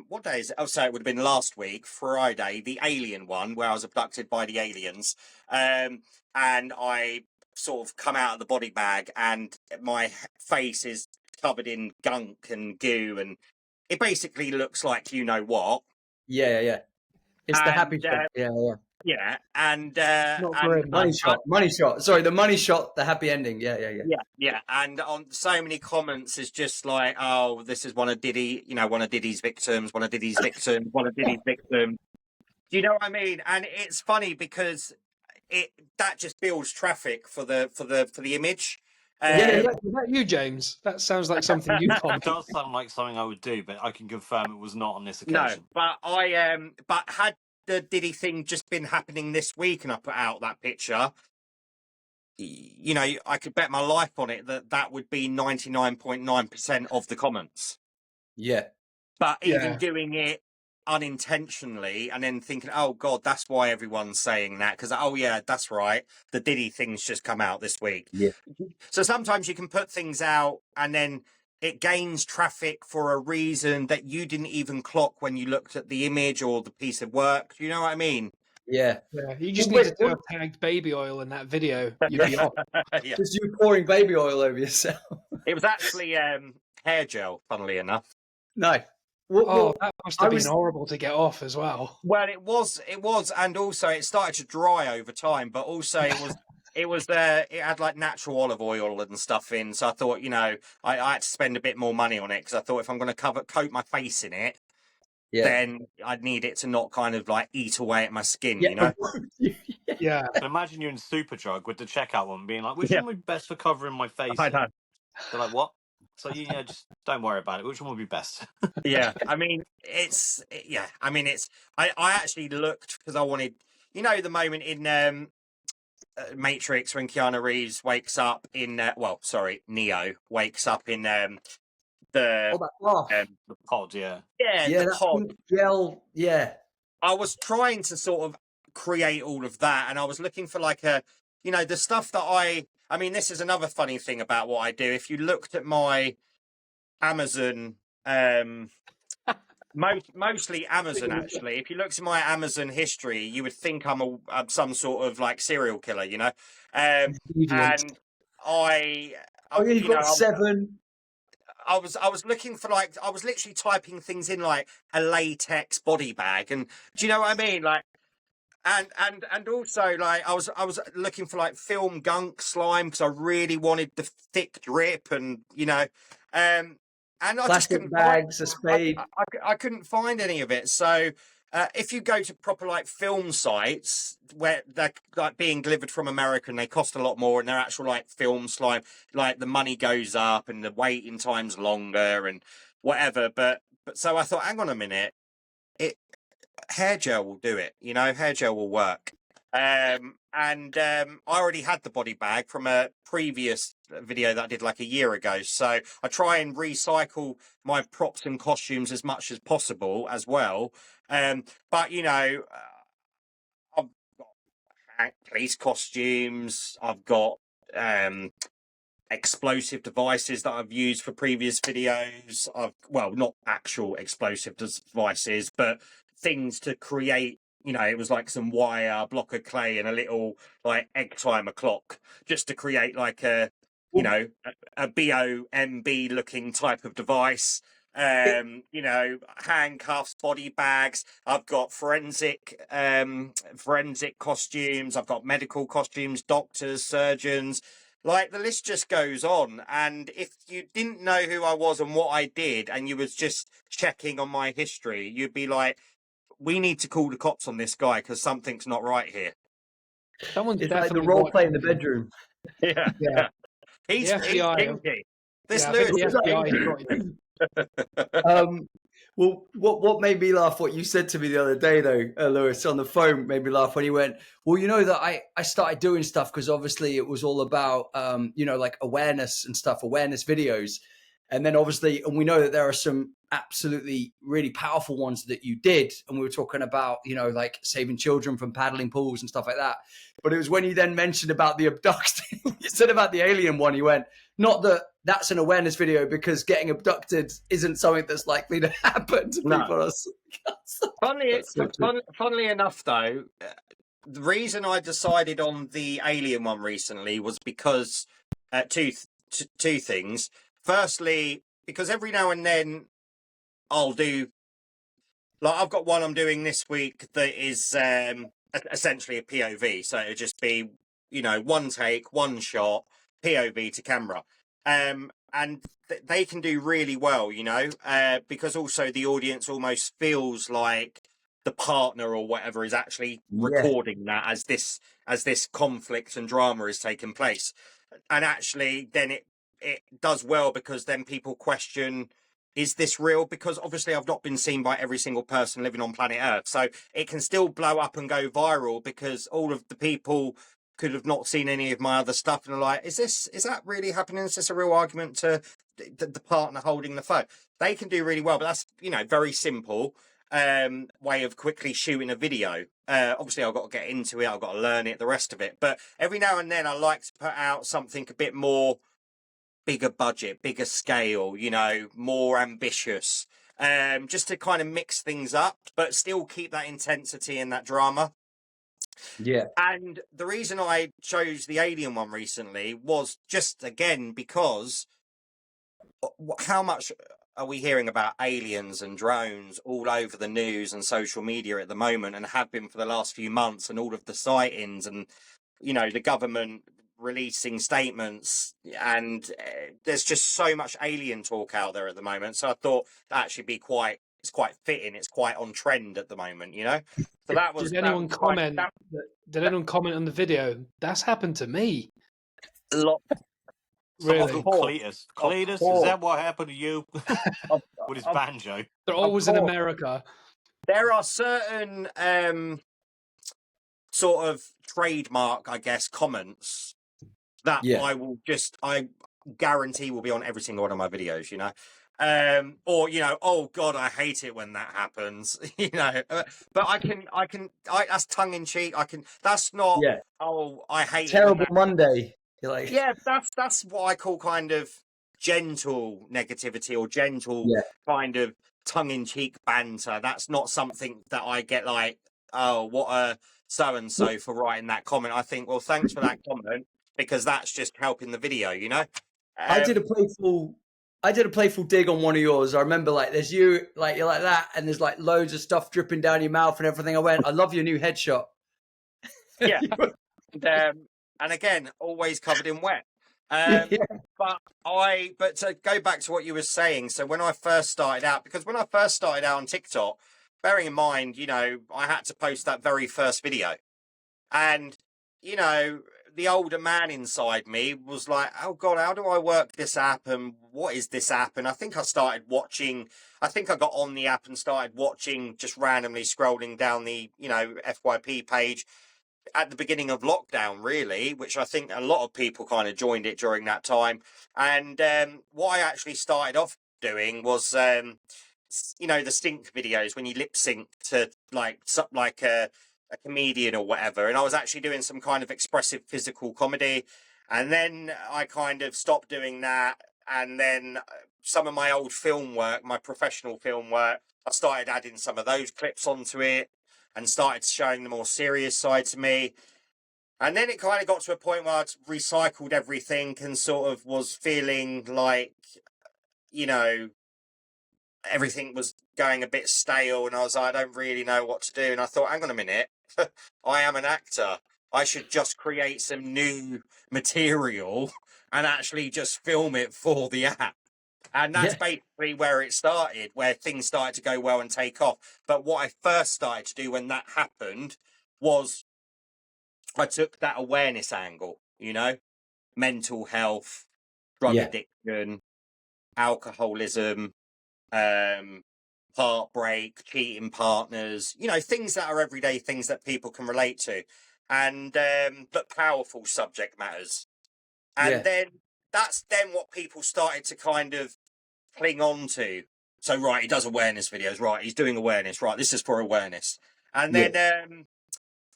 what day is it? Oh, so it would have been last week, Friday, the alien one, where I was abducted by the aliens. And I sort of come out of the body bag and my face is covered in gunk and goo, and it basically looks like what. Yeah. It's the happy shot. Yeah, and money shot. Sorry, the money shot, the happy ending. Yeah. And on so many comments is just like, oh, this is one of Diddy's victims. Do you know what I mean? And it's funny because that just builds traffic for the image. Is that you, James? That sounds like something you It comment. does sound like something I would do, but I can confirm it was not on this No, occasion. but but had the Diddy thing just been happening this week and I put out that picture, I could bet my life on it that would be 99.9% of the comments. Yeah. But even doing it unintentionally and then thinking, oh God, that's why everyone's saying that, because oh yeah, that's right, the Diddy thing's just come out this week. Yeah. So sometimes you can put things out and then it gains traffic for a reason that you didn't even clock when you looked at the image or the piece of work. Do you know what I mean? Yeah. You just need to have tagged baby oil in that video. You'd be off. Yeah. Just you pouring baby oil over yourself. It was actually hair gel, funnily enough. No. That must have been horrible to get off as well. Well, it was, and also it started to dry over time, but also it had like natural olive oil and stuff in, so I thought, I had to spend a bit more money on it, because I thought if I'm going to coat my face in it, then I'd need it to not kind of like eat away at my skin, Yeah. So imagine you're in Superdrug with the checkout one being like, which one would be best for covering my face? I know. They're like, what? So just don't worry about it. Which one would be best? Yeah, I mean, I actually looked because I wanted, the moment in Matrix when Keanu Reeves wakes up in, Neo wakes up in the pod, yeah. Yeah, the pod. Gel, yeah. I was trying to sort of create all of that, and I was looking for like the stuff that I mean, this is another funny thing about what I do. If you looked at my Amazon, mostly Amazon, actually, if you looked at my Amazon history, you would think I'm some sort of like serial killer, and you've got 7. I was looking for I was literally typing things in like a latex body bag, and do you know what I mean? Like, and also like I was looking for like film gunk slime because I really wanted the thick drip, and and I plastic just couldn't bags, a spade. I couldn't find any of it. So if you go to proper like film sites where they're like being delivered from America and they cost a lot more, and they're actual like film slime, like the money goes up and the waiting time's longer and whatever. But so I thought, hang on a minute, hair gel will do it. Hair gel will work. I already had the body bag from a previous video that I did like a year ago. So I try and recycle my props and costumes as much as possible as well. But you know, I've got police costumes. I've got explosive devices that I've used for previous videos. Well, not actual explosive devices, but things to create. You know, it was like some wire, a block of clay, and a little like egg timer clock, just to create like a, you know, a BOMB looking type of device. You know, handcuffs, body bags. I've got forensic costumes. I've got medical costumes, doctors, surgeons. Like the list just goes on. And if you didn't know who I was and what I did, and you was just checking on my history, you'd be like, we need to call the cops on this guy because something's not right here. Someone's It's definitely like the role play in watching the you. bedroom. Yeah. Yeah. He's The FBI. kinky. This Yeah, I think Lewis the is FBI has kinky. got you. Well, what made me laugh? What you said to me the other day, though, Lewis, on the phone, made me laugh when you went, "Well, you know that I started doing stuff because obviously it was all about you know, like awareness and stuff, awareness videos, and then obviously, and we know that there are some absolutely really powerful ones that you did, and we were talking about, you know, like saving children from paddling pools and stuff like that. But it was when you then mentioned about the abducting, you said about the alien one, you went, not that that's an awareness video because getting abducted isn't something that's likely to happen to No. people. Funnily enough, though, the reason I decided on the alien one recently was because two things. Firstly, because every now and then I'll do, like, I've got one I'm doing this week that is essentially a POV. So it'll just be, you know, one take, one shot, POV to camera. And they can do really well, you know, because also the audience almost feels like the partner or whatever is actually recording that as this conflict and drama is taking place. And actually then it does well because then people question, is this real? Because obviously I've not been seen by every single person living on planet Earth. So it can still blow up and go viral because all of the people could have not seen any of my other stuff and are like, is that really happening? Is this a real argument to the partner holding the phone? They can do really well, but that's, you know, very simple way of quickly shooting a video. Obviously I've got to get into it, I've got to learn it, the rest of it. But every now and then I like to put out something a bit more bigger budget, bigger scale, you know, more ambitious, just to kind of mix things up, but still keep that intensity and that drama. Yeah. And the reason I chose the alien one recently was just, again, because how much are we hearing about aliens and drones all over the news and social media at the moment, and have been for the last few months, and all of the sightings and, you know, the government releasing statements, and there's just so much alien talk out there at the moment. So I thought that should be it's quite fitting. It's quite on trend at the moment, you know. So that was. Did anyone comment? Did anyone comment on the video? That's happened to me. A lot. Really? Cletus, is that what happened to you with his banjo? They're always in America. There are certain sort of trademark, I guess, comments that I guarantee will be on every single one of my videos, you know. Or, you know, oh God, I hate it when that happens, you know, but I can, that's tongue in cheek. That's not, oh, I hate Terrible it. Monday. You're like, yeah, that's what I call kind of gentle negativity or gentle kind of tongue in cheek banter. That's not something that I get like, oh, what a so-and-so for writing that comment. I think, well, thanks for that comment, because that's just helping the video, you know. I did a playful dig on one of yours. I remember, like, there's you, like, you're like that, and there's like loads of stuff dripping down your mouth and everything. I went, I love your new headshot. Yeah. And again, always covered in wet. But to go back to what you were saying, so when I first started out on TikTok, bearing in mind, you know, I had to post that very first video, and, you know, the older man inside me was like, oh God, how do I work this app? And what is this app? And I think I got on the app and started watching, just randomly scrolling down the, you know, FYP page. at the beginning of lockdown, really, which I think a lot of people kind of joined it during that time. And what I actually started off doing was, you know, the sync videos when you lip sync to like a comedian or whatever. And I was actually doing some kind of expressive physical comedy. And then I kind of stopped doing that. And then some of my old film work, my professional film work, I started adding some of those clips onto it and started showing the more serious side to me. And then it kind of got to a point where I'd recycled everything and sort of was feeling like, you know, everything was going a bit stale. And I was like, I don't really know what to do. And I thought, hang on a minute, I am an actor. I should just create some new material and actually just film it for the app. And that's basically where it started, where things started to go well and take off. But what I first started to do when that happened was I took that awareness angle, you know, mental health, drug addiction, alcoholism, heartbreak, cheating partners, you know, things that are everyday things that people can relate to. And but powerful subject matters. And then that's then what people started to kind of cling on to. So right, he does awareness videos, right, he's doing awareness, right, this is for awareness. And then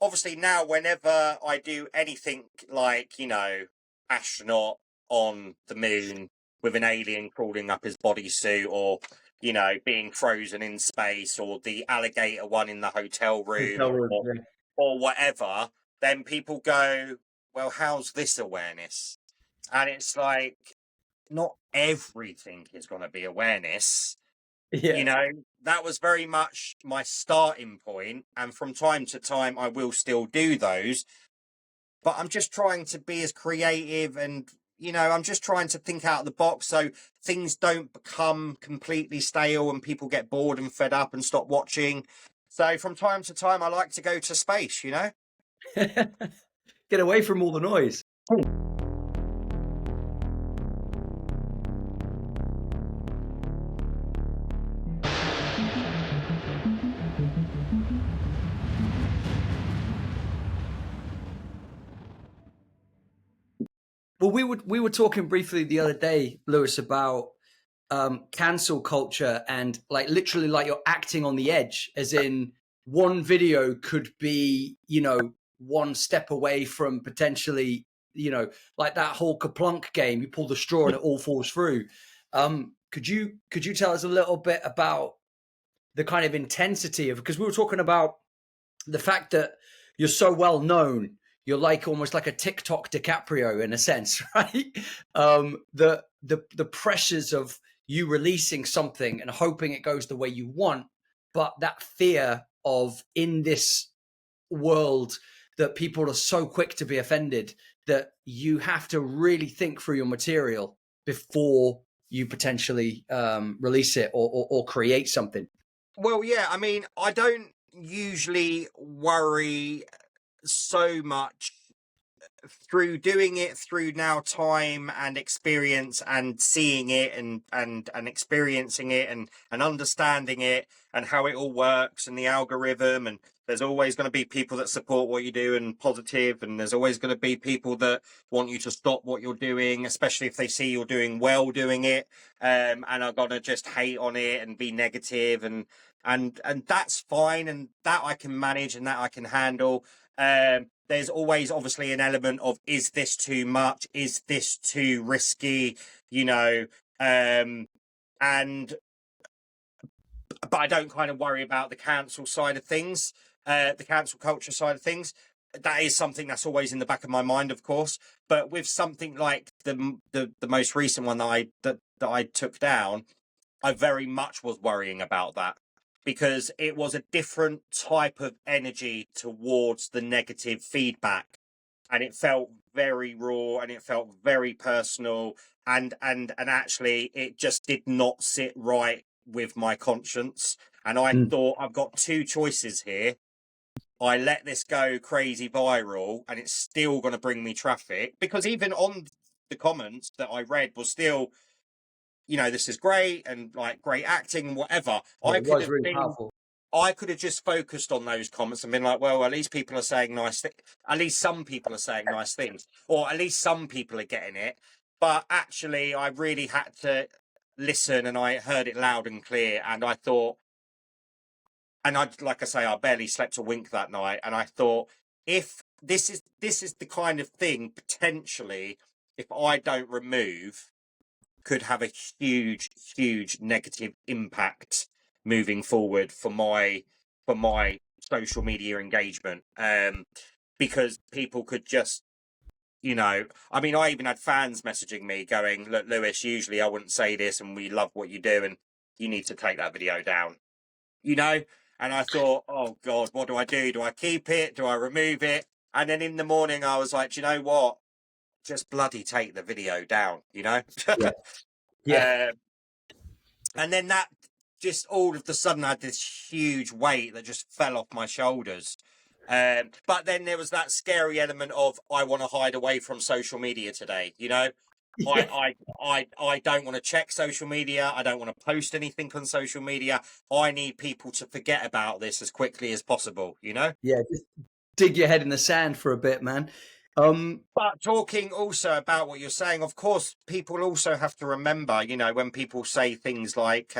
obviously now whenever I do anything like, you know, astronaut on the moon with an alien crawling up his bodysuit, or, you know, being frozen in space, or the alligator one in the hotel room, or whatever, then people go, well, how's this awareness? And it's like, not everything is going to be awareness. You know, that was very much my starting point. And from time to time, I will still do those. But I'm just trying to be as creative and, you know, I'm just trying to think out of the box so things don't become completely stale and people get bored and fed up and stop watching. So from time to time, I like to go to space, you know? Get away from all the noise. Well, we were talking briefly the other day, Lewis, about cancel culture and like literally like you're acting on the edge, as in one video could be, you know, one step away from potentially, you know, like that whole Kaplunk game, you pull the straw and it all falls through. Could you tell us a little bit about the kind of intensity of, because we were talking about the fact that you're so well known, you're like almost like a TikTok DiCaprio in a sense, right? The pressures of you releasing something and hoping it goes the way you want, but that fear of, in this world that people are so quick to be offended, that you have to really think through your material before you potentially release it or create something. Well, yeah, I mean, I don't usually worry so much through doing it through now time and experience and seeing it and experiencing it and understanding it and how it all works and the algorithm. And there's always going to be people that support what you do and positive, and there's always going to be people that want you to stop what you're doing, especially if they see you're doing well doing it, and are going to just hate on it and be negative, and that's fine, and that I can manage and that I can handle. There's always obviously an element of, is this too much? Is this too risky? You know, but I don't kind of worry about the cancel side of things, the cancel culture side of things. That is something that's always in the back of my mind, of course. But with something like the most recent one that I took down, I very much was worrying about that, because it was a different type of energy towards the negative feedback, and it felt very raw and it felt very personal, and actually it just did not sit right with my conscience. And I thought, I've got two choices here. I let this go crazy viral and it's still going to bring me traffic, because even on the comments that I read was still, you know, this is great and like great acting and whatever. It was really powerful. I could have just focused on those comments and been like, well, at least people are saying nice things. At least some people are saying nice things, or at least some people are getting it. But actually, I really had to listen, and I heard it loud and clear. And I thought, and like I say, I barely slept a wink that night. And I thought, if this is the kind of thing potentially, if I don't remove, could have a huge negative impact moving forward for my social media engagement, because people could just, I mean, I even had fans messaging me going, look, Lewis, usually I wouldn't say this, and we love what you do, and you need to take that video down, and I thought, oh God, what do I do? Do I keep it? Do I remove it? And then in the morning I was like, do you know what, just bloody take the video down. Yeah. And then that just all of a sudden I had this huge weight that just fell off my shoulders. But then there was that scary element of, I want to hide away from social media today. Yeah. I don't want to check social media. I don't want to post anything on social media. I need people to forget about this as quickly as possible, Yeah, just dig your head in the sand for a bit, man. But talking also about what you're saying, of course, people also have to remember, when people say things like,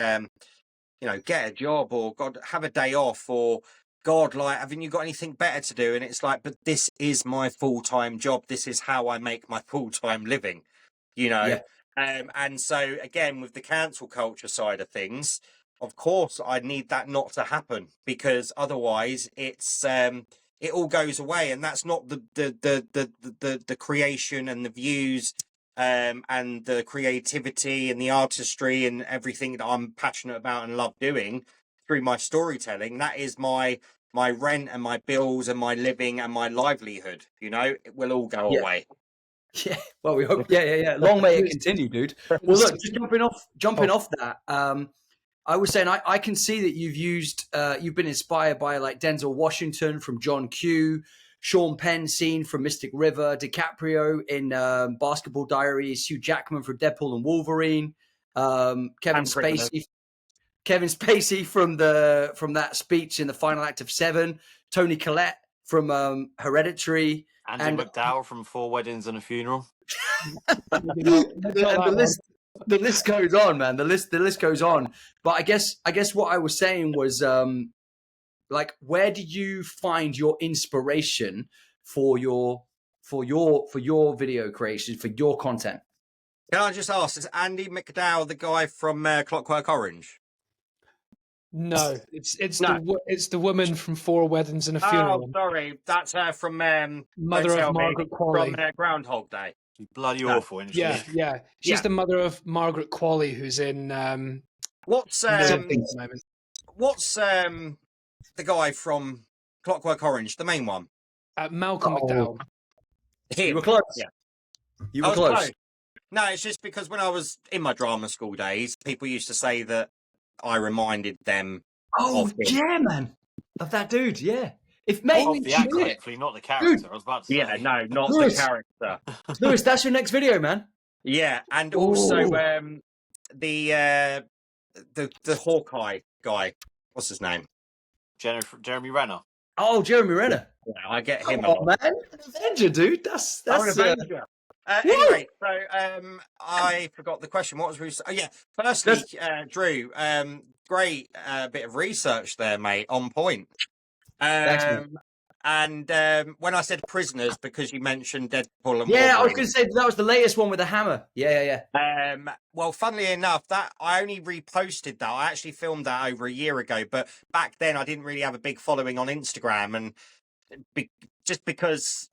get a job, or God, have a day off, or God, like, haven't you got anything better to do? And it's like, but this is my full-time job. This is how I make my full-time living, Yeah. And so again, with the cancel culture side of things, of course, I need that not to happen, because otherwise it's, it all goes away, and that's not the creation and the views, and the creativity and the artistry and everything that I'm passionate about and love doing through my storytelling. That is my rent and my bills and my living and my livelihood. It will all go away. Yeah. Well, we hope. Yeah. Long may it continue, dude. Well, look, just jumping off that. I was saying, I can see that you've been inspired by like Denzel Washington from John Q, Sean Penn scene from Mystic River, DiCaprio in Basketball Diaries, Hugh Jackman from Deadpool and Wolverine, Kevin Spacey from that speech in the final act of Seven, Tony Collette from Hereditary, Andy McDowell from 4 Weddings and a Funeral. The list goes on, man. The list goes on. But I guess what I was saying was, like, where did you find your inspiration for your video creation, for your content? Can I just ask, is Andy McDowell the guy from Clockwork Orange? No, it's the woman from 4 Weddings and a Funeral. Oh, sorry, that's from mother of Margaret Qualley from Groundhog Day. She's bloody awful, isn't she? Yeah. She's the mother of Margaret Qualley, who's in what's the guy from Clockwork Orange, the main one? Malcolm McDowell. Him. You were close. Yeah. You were close. No, it's just because when I was in my drama school days, people used to say that I reminded them of him. Yeah, man. Of that dude, yeah. Of the actor, hopefully, not the character. Dude. I was about to say. Yeah, no, not Lewis. The character. Lewis, that's your next video, man. Yeah, and also the Hawkeye guy. What's his name? Jeremy Renner. Oh, Jeremy Renner. Yeah, I get him. Oh man, an Avenger, dude. That's an Avenger. Anyway, so I forgot the question. What was we? Oh yeah. Firstly, Drew, great bit of research there, mate. On point. And when I said prisoners, because you mentioned Deadpool and Wolverine, I was going to say that was the latest one with the hammer. Yeah. Well, funnily enough, that I only reposted that. I actually filmed that over a year ago, but back then I didn't really have a big following on Instagram, and just because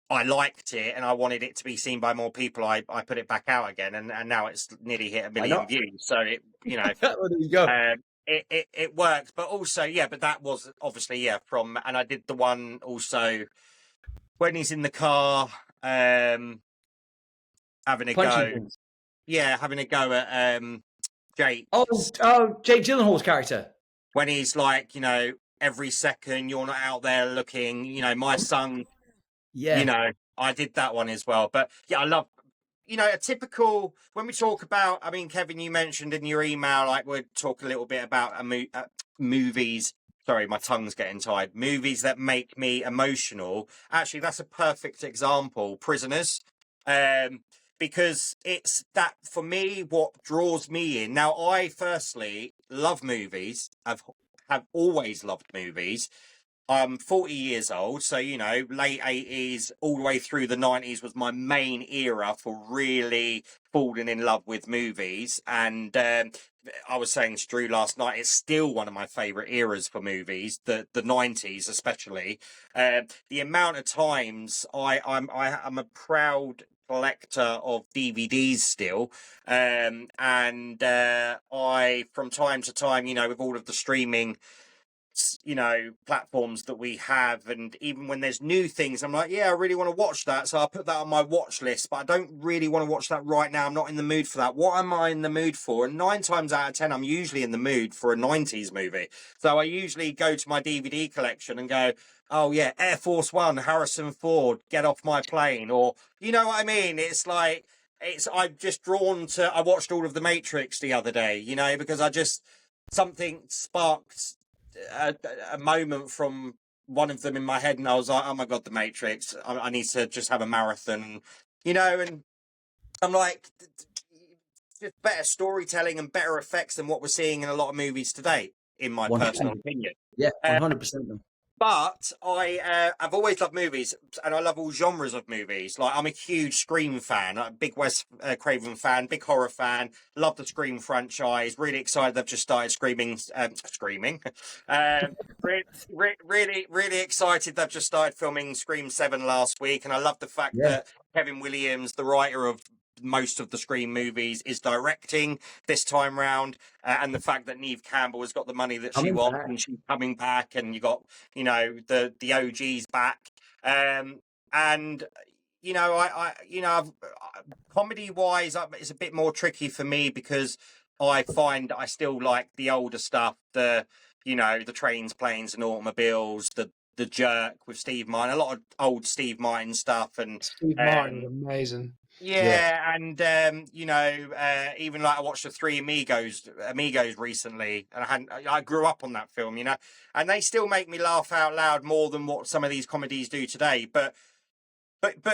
I liked it and I wanted it to be seen by more people, I put it back out again, and now it's nearly hit 1 million views. So it, there you go. It worked, but also, but that was obviously, from, and I did the one also when he's in the car, having a go. Yeah, having a go at Jake. Oh, Jake Gyllenhaal's character. When he's like, every second you're not out there looking, my son. Yeah. I did that one as well. But I love, a typical, when we talk about, I mean, Kevin, you mentioned in your email, like, we'd talk a little bit about movies. Sorry, my tongue's getting tired. Movies that make me emotional. Actually, that's a perfect example. Prisoners. Because it's that for me, what draws me in. Now, I firstly love movies. Have always loved movies. I'm 40 years old, so late 80s all the way through the 90s was my main era for really falling in love with movies. And I was saying to Drew last night, it's still one of my favorite eras for movies, the 90s especially. The amount of times I'm a proud collector of DVDs still, and I from time to time, with all of the streaming platforms that we have, and even when there's new things, I'm like, yeah, I really want to watch that, so I put that on my watch list, but I don't really want to watch that right now. I'm not in the mood for that. What am I in the mood for? And 9 times out of 10 I'm usually in the mood for a 90s movie, so I usually go to my DVD collection and go, oh yeah, Air Force One, Harrison Ford, Get Off My Plane, or you know what I mean. It's like I'm just drawn to. I watched all of The Matrix the other day, because something sparked a moment from one of them in my head, and I was like, oh my god, The Matrix, I need to just have a marathon, and I'm like, just better storytelling and better effects than what we're seeing in a lot of movies today, in my 100%. personal opinion. Yeah, 100%. But I've always loved movies, and I love all genres of movies. Like, I'm a huge Scream fan, a big Wes Craven fan, big horror fan. Love the Scream franchise. Really excited they've just started screaming. Really excited they've just started filming Scream 7 last week, and I love the fact that Kevin Williams, the writer of most of the Scream movies, is directing this time round, and the fact that Neve Campbell has got the money that she wants, and she's coming back, and you got the OGs back, and comedy wise, it's a bit more tricky for me because I find I still like the older stuff, the Trains, Planes and Automobiles, the Jerk with Steve Martin, a lot of old Steve Martin stuff, and Steve Martin is amazing. Yeah, and even like I watched the Three Amigos recently, and I grew up on that film, and they still make me laugh out loud more than what some of these comedies do today. But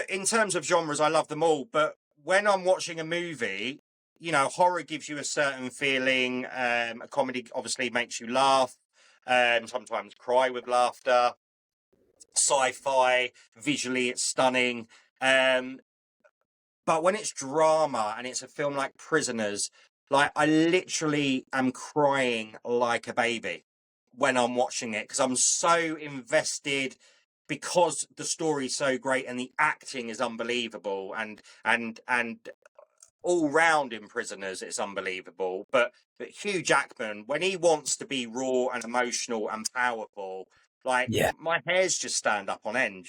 in terms of genres, I love them all. But when I'm watching a movie, horror gives you a certain feeling. A comedy obviously makes you laugh, sometimes cry with laughter. Sci-fi, visually it's stunning. But when it's drama and it's a film like Prisoners, like I literally am crying like a baby when I'm watching it because I'm so invested, because the story's so great and the acting is unbelievable, and all round in Prisoners it's unbelievable. But Hugh Jackman, when he wants to be raw and emotional and powerful, like my hairs just stand up on end,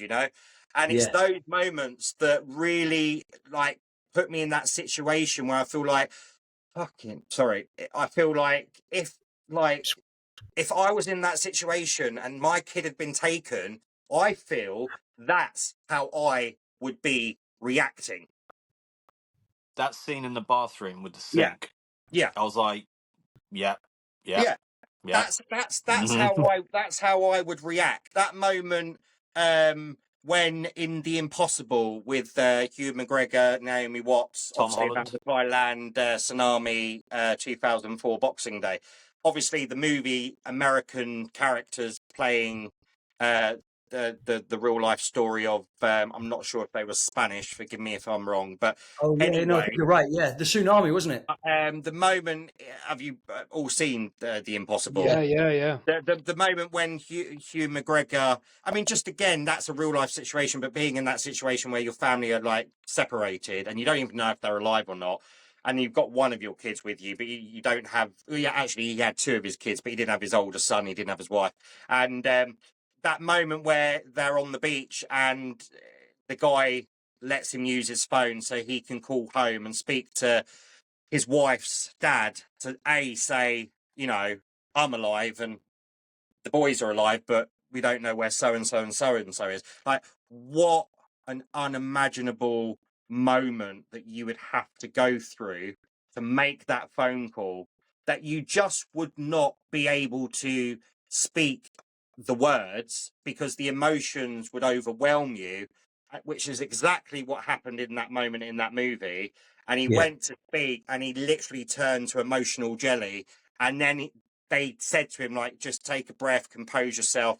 and it's those moments that really like put me in that situation where I feel like I feel like if I was in that situation and my kid had been taken, I feel that's how I would be reacting. That scene in the bathroom with the sink. Yeah. I was like, yeah. That's how I would react. That moment, when in The Impossible with Hugh McGregor, Naomi Watts, Tom obviously Holland. Butterfly Land, Tsunami, 2004 Boxing Day. Obviously, the movie, American characters playing the real life story of I'm not sure if they were Spanish. Forgive me if I'm wrong, but anyway, no, you're right. Yeah, the tsunami, wasn't it? the moment. Have you all seen The Impossible? Yeah. The moment when Hugh McGregor. I mean, just again, that's a real life situation. But being in that situation where your family are like separated and you don't even know if they're alive or not, and you've got one of your kids with you, but you don't have. Yeah, actually, he had 2 of his kids, but he didn't have his older son. He didn't have his wife, and that moment where they're on the beach and the guy lets him use his phone so he can call home and speak to his wife's dad to say, I'm alive and the boys are alive, but we don't know where so-and-so and so-and-so is. Like, what an unimaginable moment that you would have to go through to make that phone call that you just would not be able to speak the words because the emotions would overwhelm you, which is exactly what happened in that moment in that movie. And he went to speak and he literally turned to emotional jelly. And then they said to him, like, just take a breath, compose yourself,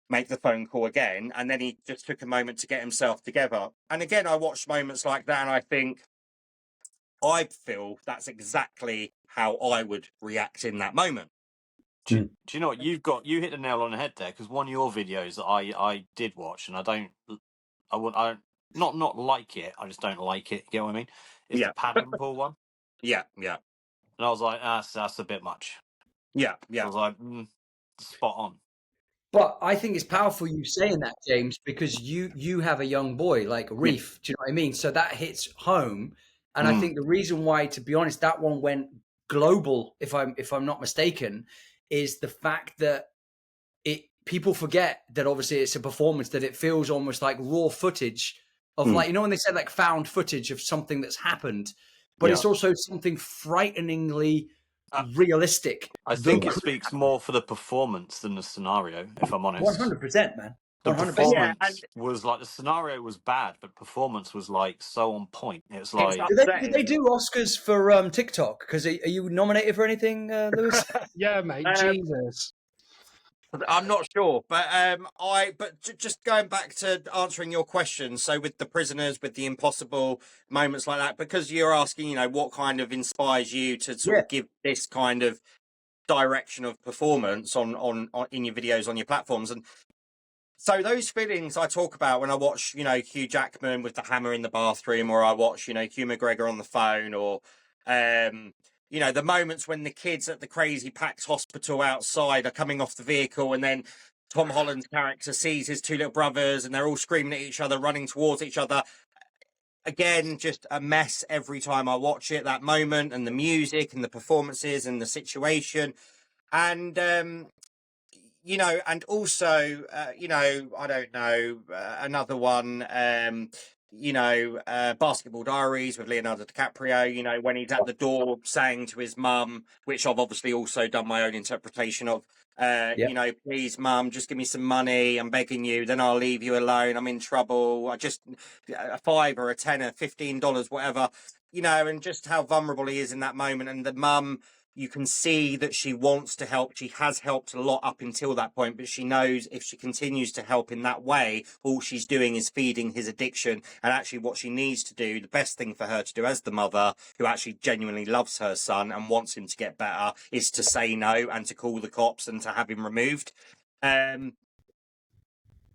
make the phone call again. And then he just took a moment to get himself together. And again, I watch moments like that and I think, I feel that's exactly how I would react in that moment. Do you know what you hit the nail on the head there? Because one of your videos that I did watch, and I not like it. I just don't like it. You get what I mean? It's the paddling pool one. Yeah. And I was like, that's a bit much. Yeah. I was like, spot on. But I think it's powerful you saying that, James, because you have a young boy like Reef. Do you know what I mean? So that hits home, and I think the reason why, to be honest, that one went global, if I'm not mistaken, is the fact that people forget that obviously it's a performance, that it feels almost like raw footage of like, you know, when they say like found footage of something that's happened, but it's also something frighteningly realistic. I think it speaks more for the performance than the scenario, if I'm honest. 100%, man. 100%. The performance was like, the scenario was bad, but performance was like so on point. It's like, did they do Oscars for TikTok? Because are you nominated for anything, Lewis? Yeah, mate. Jesus. I'm not sure, but just going back to answering your question. So with the prisoners, with the impossible moments like that, because you're asking, you know, what kind of inspires you to sort of give this kind of direction of performance on in your videos on your platforms. And so those feelings I talk about when I watch, you know, Hugh Jackman with the hammer in the bathroom, or I watch, you know, Hugh McGregor on the phone, or you know, the moments when the kids at the crazy packed hospital outside are coming off the vehicle, and then Tom Holland's character sees his two little brothers and they're all screaming at each other, running towards each other. Again, just a mess every time I watch it, that moment, and the music and the performances and the situation. And you know, and also, you know, I don't know, another one, you know, Basketball Diaries with Leonardo DiCaprio, you know, when he's at the door saying to his mum, which I've obviously also done my own interpretation of, you know, please, mum, just give me some money. I'm begging you. Then I'll leave you alone. I'm in trouble. I just a $5 or a $10 or $15, whatever, you know, and just how vulnerable he is in that moment. And the mum, you can see that she wants to help. She has helped a lot up until that point, but she knows if she continues to help in that way, all she's doing is feeding his addiction. And actually what she needs to do, the best thing for her to do as the mother who actually genuinely loves her son and wants him to get better, is to say no and to call the cops and to have him removed.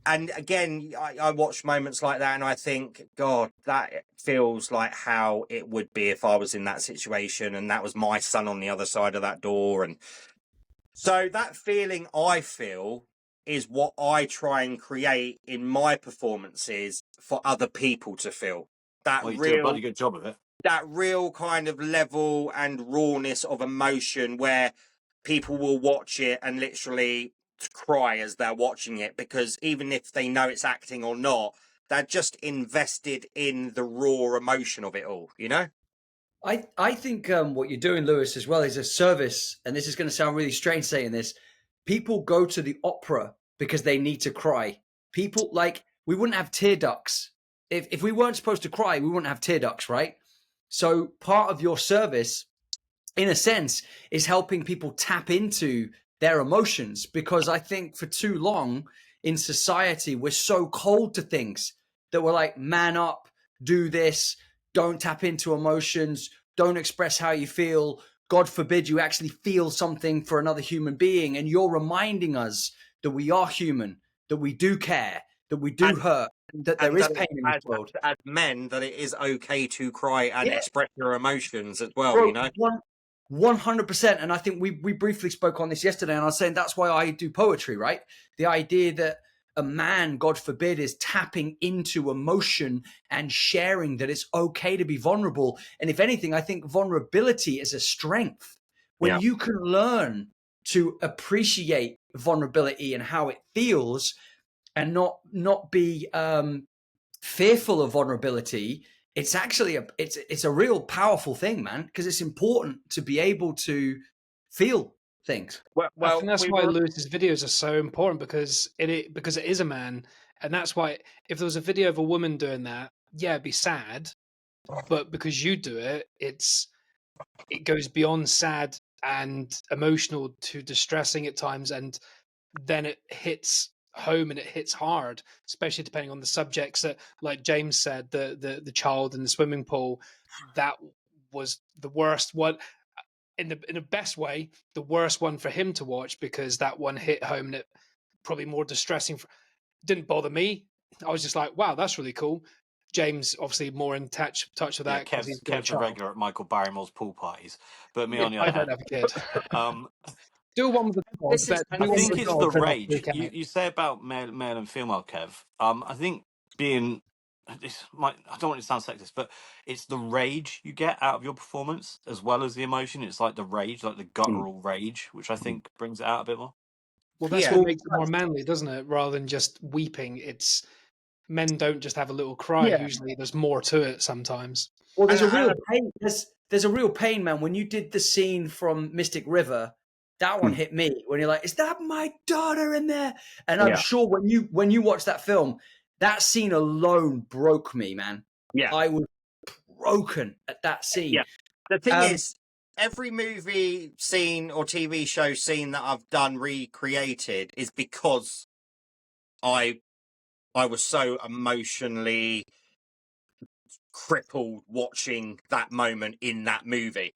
And again, I watch moments like that and I think, God, that feels like how it would be if I was in that situation and that was my son on the other side of that door. And so that feeling I feel is what I try and create in my performances for other people to feel. That well, you do a bloody good job of it. That real kind of level and rawness of emotion where people will watch it and literally cry as they're watching it, because even if they know it's acting or not, they're just invested in the raw emotion of it all, you know? I think what you're doing, Lewis, as well, is a service, and this is going to sound really strange saying this. People go to the opera because they need to cry. People, like, we wouldn't have tear ducts. If we weren't supposed to cry, we wouldn't have tear ducts, right? So part of your service, in a sense, is helping people tap into their emotions, because I think for too long in society, we're so cold to things that we're like, man up, do this, don't tap into emotions, don't express how you feel. God forbid you actually feel something for another human being. And you're reminding us that we are human, that we do care, that we do hurt, that there is pain in this world. As men, that it is okay to cry and express your emotions as well, Bro, you know? 100%. And I think we briefly spoke on this yesterday, and I was saying that's why I do poetry, right? The idea that a man, God forbid, is tapping into emotion and sharing that it's okay to be vulnerable. And if anything, I think vulnerability is a strength. When you can learn to appreciate vulnerability and how it feels, and not be fearful of vulnerability, it's actually it's a real powerful thing, man, because it's important to be able to feel things. I think that's why Lewis's videos are so important, because it is a man, and that's why if there was a video of a woman doing that, yeah, it'd be sad, but because you do it, it goes beyond sad and emotional to distressing at times, and then it hits home and it hits hard, especially depending on the subjects that, like James said, the child in the swimming pool, that was the worst one. In the best way, the worst one for him to watch, because that one hit home and it probably more distressing. Didn't bother me. I was just like, wow, that's really cool. James obviously more in touch with that because he's got a Kev's a child. regular at Michael Barrymore's pool parties, but me on the other I don't hand, have a kid. um, Do one with the dog. I think it's the rage. You say about male and female, Kev. I think being I don't want it to sound sexist, but it's the rage you get out of your performance as well as the emotion. It's like the rage, like the guttural rage, which I think brings it out a bit more. Well, that's what makes it more manly, doesn't it? Rather than just weeping, it's men don't just have a little cry. Yeah. Usually, there's more to it sometimes. Well, there's a real pain. There's a real pain, man. When you did the scene from Mystic River, that one hit me. When you're like, "Is that my daughter in there?" And I'm sure when you watch that film, that scene alone broke me, man. Yeah, I was broken at that scene. Yeah, the thing is, every movie scene or TV show scene that I've done recreated is because I was so emotionally crippled watching that moment in that movie.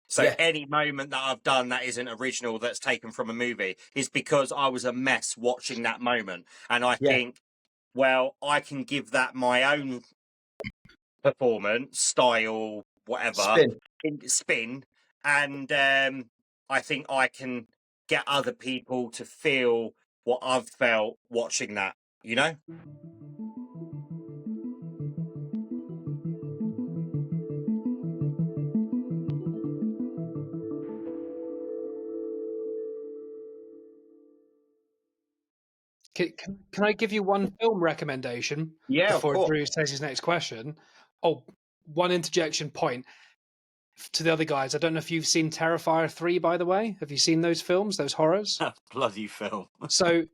So any moment that I've done that isn't original, that's taken from a movie, is because I was a mess watching that moment. And I think, well, I can give that my own performance, style, whatever, spin. And I think I can get other people to feel what I've felt watching that, you know? Can I give you one film recommendation before Drew says his next question? Oh, one interjection point to the other guys. I don't know if you've seen Terrifier 3, by the way. Have you seen those films, those horrors? Bloody film. So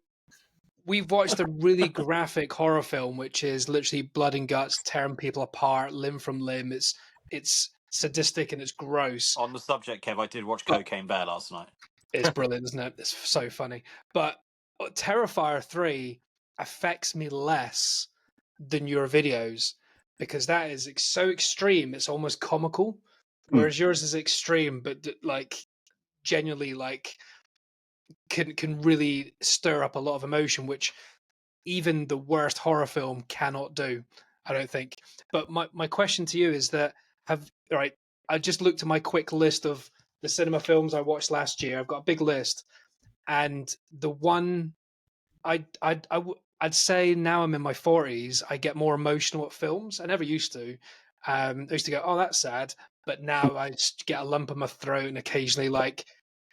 we've watched a really graphic horror film, which is literally blood and guts, tearing people apart, limb from limb. It's sadistic and it's gross. On the subject, Kev, I did watch Cocaine Bear last night. It's brilliant, isn't it? It's so funny. But Terrifier 3 affects me less than your videos, because that is so extreme, it's almost comical, whereas yours is extreme but like genuinely like can really stir up a lot of emotion, which even the worst horror film cannot do, I don't think. But my question to you is that I just looked at my quick list of the cinema films I watched last year. I've got a big list. And the one I'd say, now I'm in my 40s, I get more emotional at films. I never used to. I used to go, oh, that's sad. But now I just get a lump in my throat, and occasionally, like,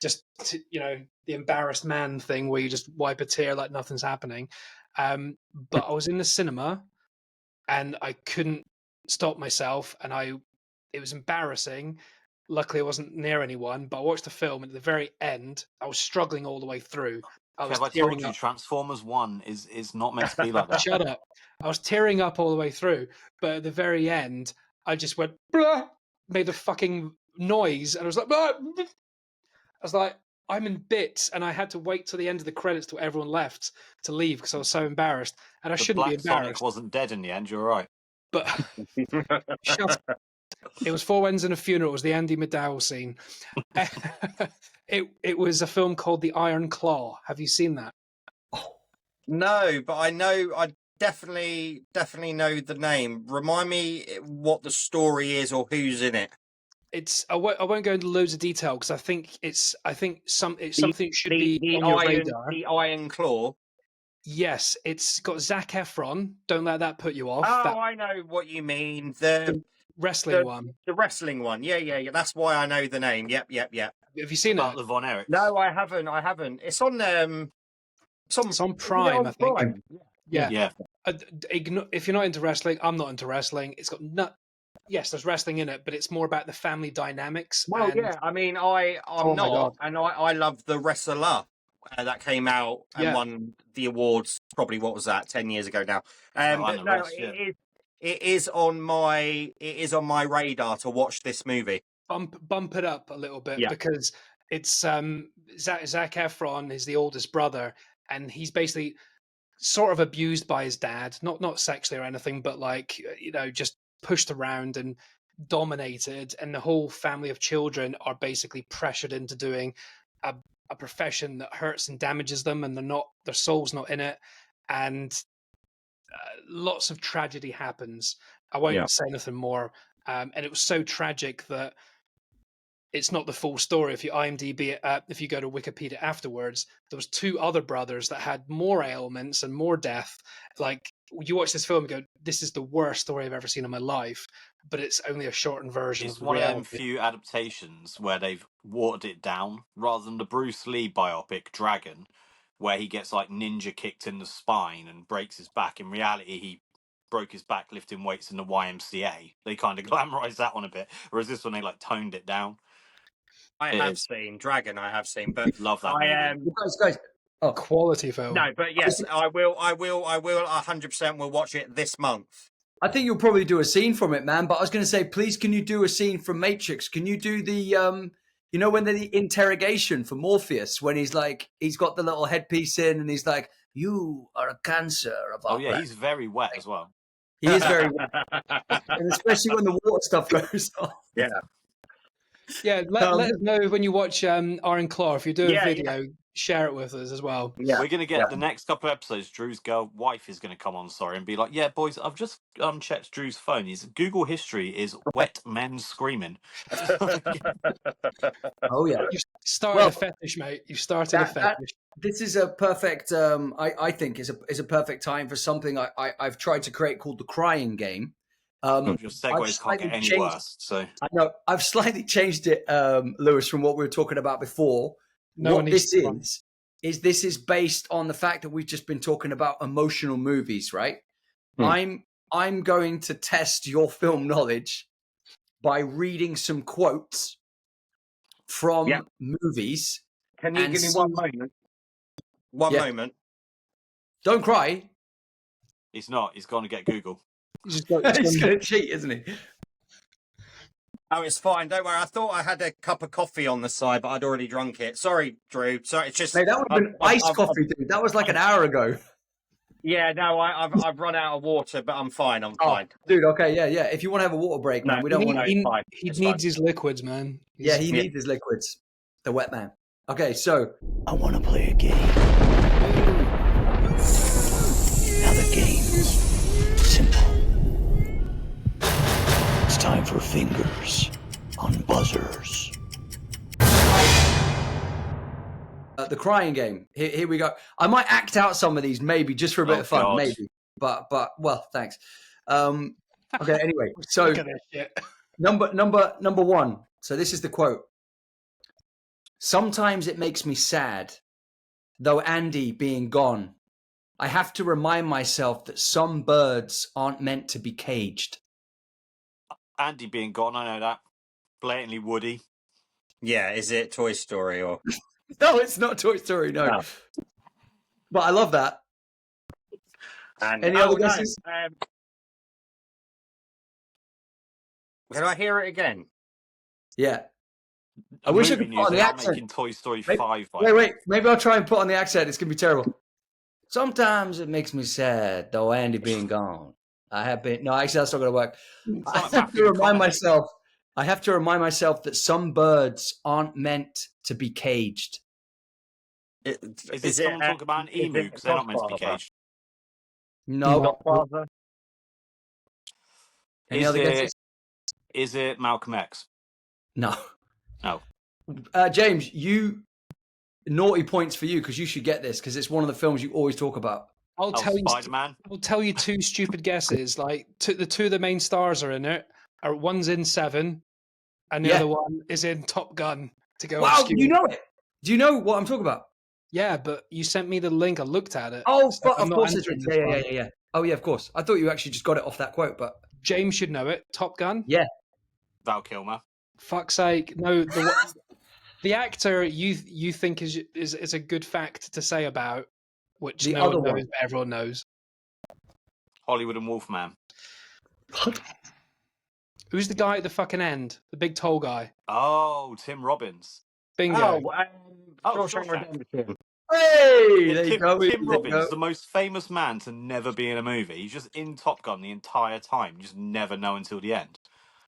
the embarrassed man thing where you just wipe a tear like nothing's happening. But I was in the cinema and I couldn't stop myself, and it was embarrassing. Luckily, I wasn't near anyone, but I watched the film, and at the very end, I was struggling all the way through. I told you, Transformers 1 is not meant to be like that. Shut up. I was tearing up all the way through, but at the very end, I just went, blah, made a fucking noise, and I was like, blah. I was like, I'm in bits, and I had to wait till the end of the credits till everyone left to leave because I was so embarrassed, and I shouldn't be embarrassed. Sonic wasn't dead in the end, you're right. But shut up. It was 4 Weddings and a Funeral. It was the Andy McDowell scene. It was a film called The Iron Claw. Have you seen that? No, but I definitely know the name. Remind me what the story is or who's in it. I won't go into loads of detail because I think something should be on your radar. The Iron Claw. Yes, it's got Zac Efron. Don't let that put you off. Oh, I know what you mean. The wrestling one. The wrestling one. Yeah. That's why I know the name. Yep. Have you seen it? The Von Erichs? No, I haven't. It's on it's on Prime, I think. Prime. Yeah. If you're not into wrestling, I'm not into wrestling. It's got yes, there's wrestling in it, but it's more about the family dynamics. Well, and, yeah. I mean, I'm Oh my God. and I love the wrestler that came out and Yeah. won the awards. Probably what was that 10 years ago now? and But the no, rest, yeah. it is on my radar to watch this movie. Bump it up a little bit Yeah. because it's Zac Efron is the oldest brother, and he's basically sort of abused by his dad, not sexually or anything, but like, you know, just pushed around and dominated, and the whole family of children are basically pressured into doing a profession that hurts and damages them, and their soul's not in it, and lots of tragedy happens. I won't say anything more. And it was so tragic that it's not the full story. If you IMDb it, if you go to Wikipedia afterwards, there was 2 other brothers that had more ailments and more death. Like, you watch this film and go, this is the worst story I've ever seen in my life, but it's only a shortened version It's of one of them reality. few adaptations where they've watered it down, rather than the Bruce Lee biopic Dragon, where he gets like ninja kicked in the spine and breaks his back. In reality, he broke his back lifting weights in the YMCA. They kind of glamorized that one a bit, whereas this one they like toned it down. I have seen Dragon. I have seen, but Love that I movie. Guys. Oh, Quality film. no, but yes, I will. 100% will watch it this month. I think you'll probably do a scene from it, man. But I was going to say, please, can you do a scene from Matrix? Can you do the, you know, when the interrogation for Morpheus, when he's got the little headpiece in, and he's like, "You are a cancer of our Oh yeah, brain." he's very wet as well. He is very, and especially when the water stuff goes on. Yeah. Yeah, let us know when you watch Iron Claw. If you do a video, share it with us as well. Yeah. We're gonna get the next couple of episodes. Drew's wife is gonna come on, and be like, "Yeah, boys, I've just checked Drew's phone. His Google history is wet men screaming." Oh yeah, You started a fetish, mate. You started a fetish. This is a perfect. I think is a perfect time for something I've tried to create called the crying game. Your segues can't get any worse. So I know I've slightly changed it, Lewis, from what we were talking about before. What this is based on the fact that we've just been talking about emotional movies, right? I'm going to test your film knowledge by reading some quotes from movies. Can you give me one moment? One moment. Don't cry. He's not. He's going to get Google. He's going to cheat, isn't he? Oh, it's fine. Don't worry. I thought I had a cup of coffee on the side, but I'd already drunk it. Sorry, Drew. Sorry, it's just. Mate, that would have been iced coffee, dude. That was like an hour ago. Yeah, no, I've run out of water, but I'm fine. I'm fine. Dude, okay, yeah. If you want to have a water break, man, we don't want to. He needs his liquids, man. He needs his liquids. The wet man. Okay, so. I want to play a game. Now the game's simple. It's time for fingers on buzzers. The crying game. Here we go. I might act out some of these, maybe just for a bit of fun, God. maybe. But well, thanks. Okay. Anyway, so number one. So this is the quote. Sometimes it makes me sad, though Andy being gone. I have to remind myself that some birds aren't meant to be caged. Andy being gone, I know that. Blatantly Woody. Yeah, is it Toy Story or? No, it's not Toy Story. No. But I love that. And, any other guesses? Can I hear it again? Yeah. I wish I could put on the accent. Making Toy Story 5. Wait. Maybe I'll try and put on the accent. It's going to be terrible. Sometimes it makes me sad, though Andy being gone. No, actually, that's not going to work. I have to remind myself that some birds aren't meant to be caged. Is it someone talking about an emu? Because they're not meant to be caged. No. Godfather? Any other guesses? Is it Malcolm X? No. No. James, naughty points for you because you should get this because it's one of the films you always talk about. I'll Spider-Man. I'll tell you 2 stupid guesses. Like the 2 of the main stars are in it. One's in Seven, and the other one is in Top Gun. To go. Wow, you know it. Do you know what I'm talking about? Yeah, but you sent me the link. I looked at it. Oh, so of course it's yeah. Oh yeah, of course. I thought you actually just got it off that quote, but James should know it. Top Gun. Yeah. Val Kilmer. Fuck's sake! No, the actor you think is a good fact to say about, which The no other one knows, one. but everyone knows. Hollywood and Wolfman. Who's the guy at the fucking end? The big tall guy. Oh, Tim Robbins. Bingo. Shawshank Shawshank. Redemption. Hey, there you Tim, go. Tim Robbins, the most famous man to never be in a movie. He's just in Top Gun the entire time. You just never know until the end.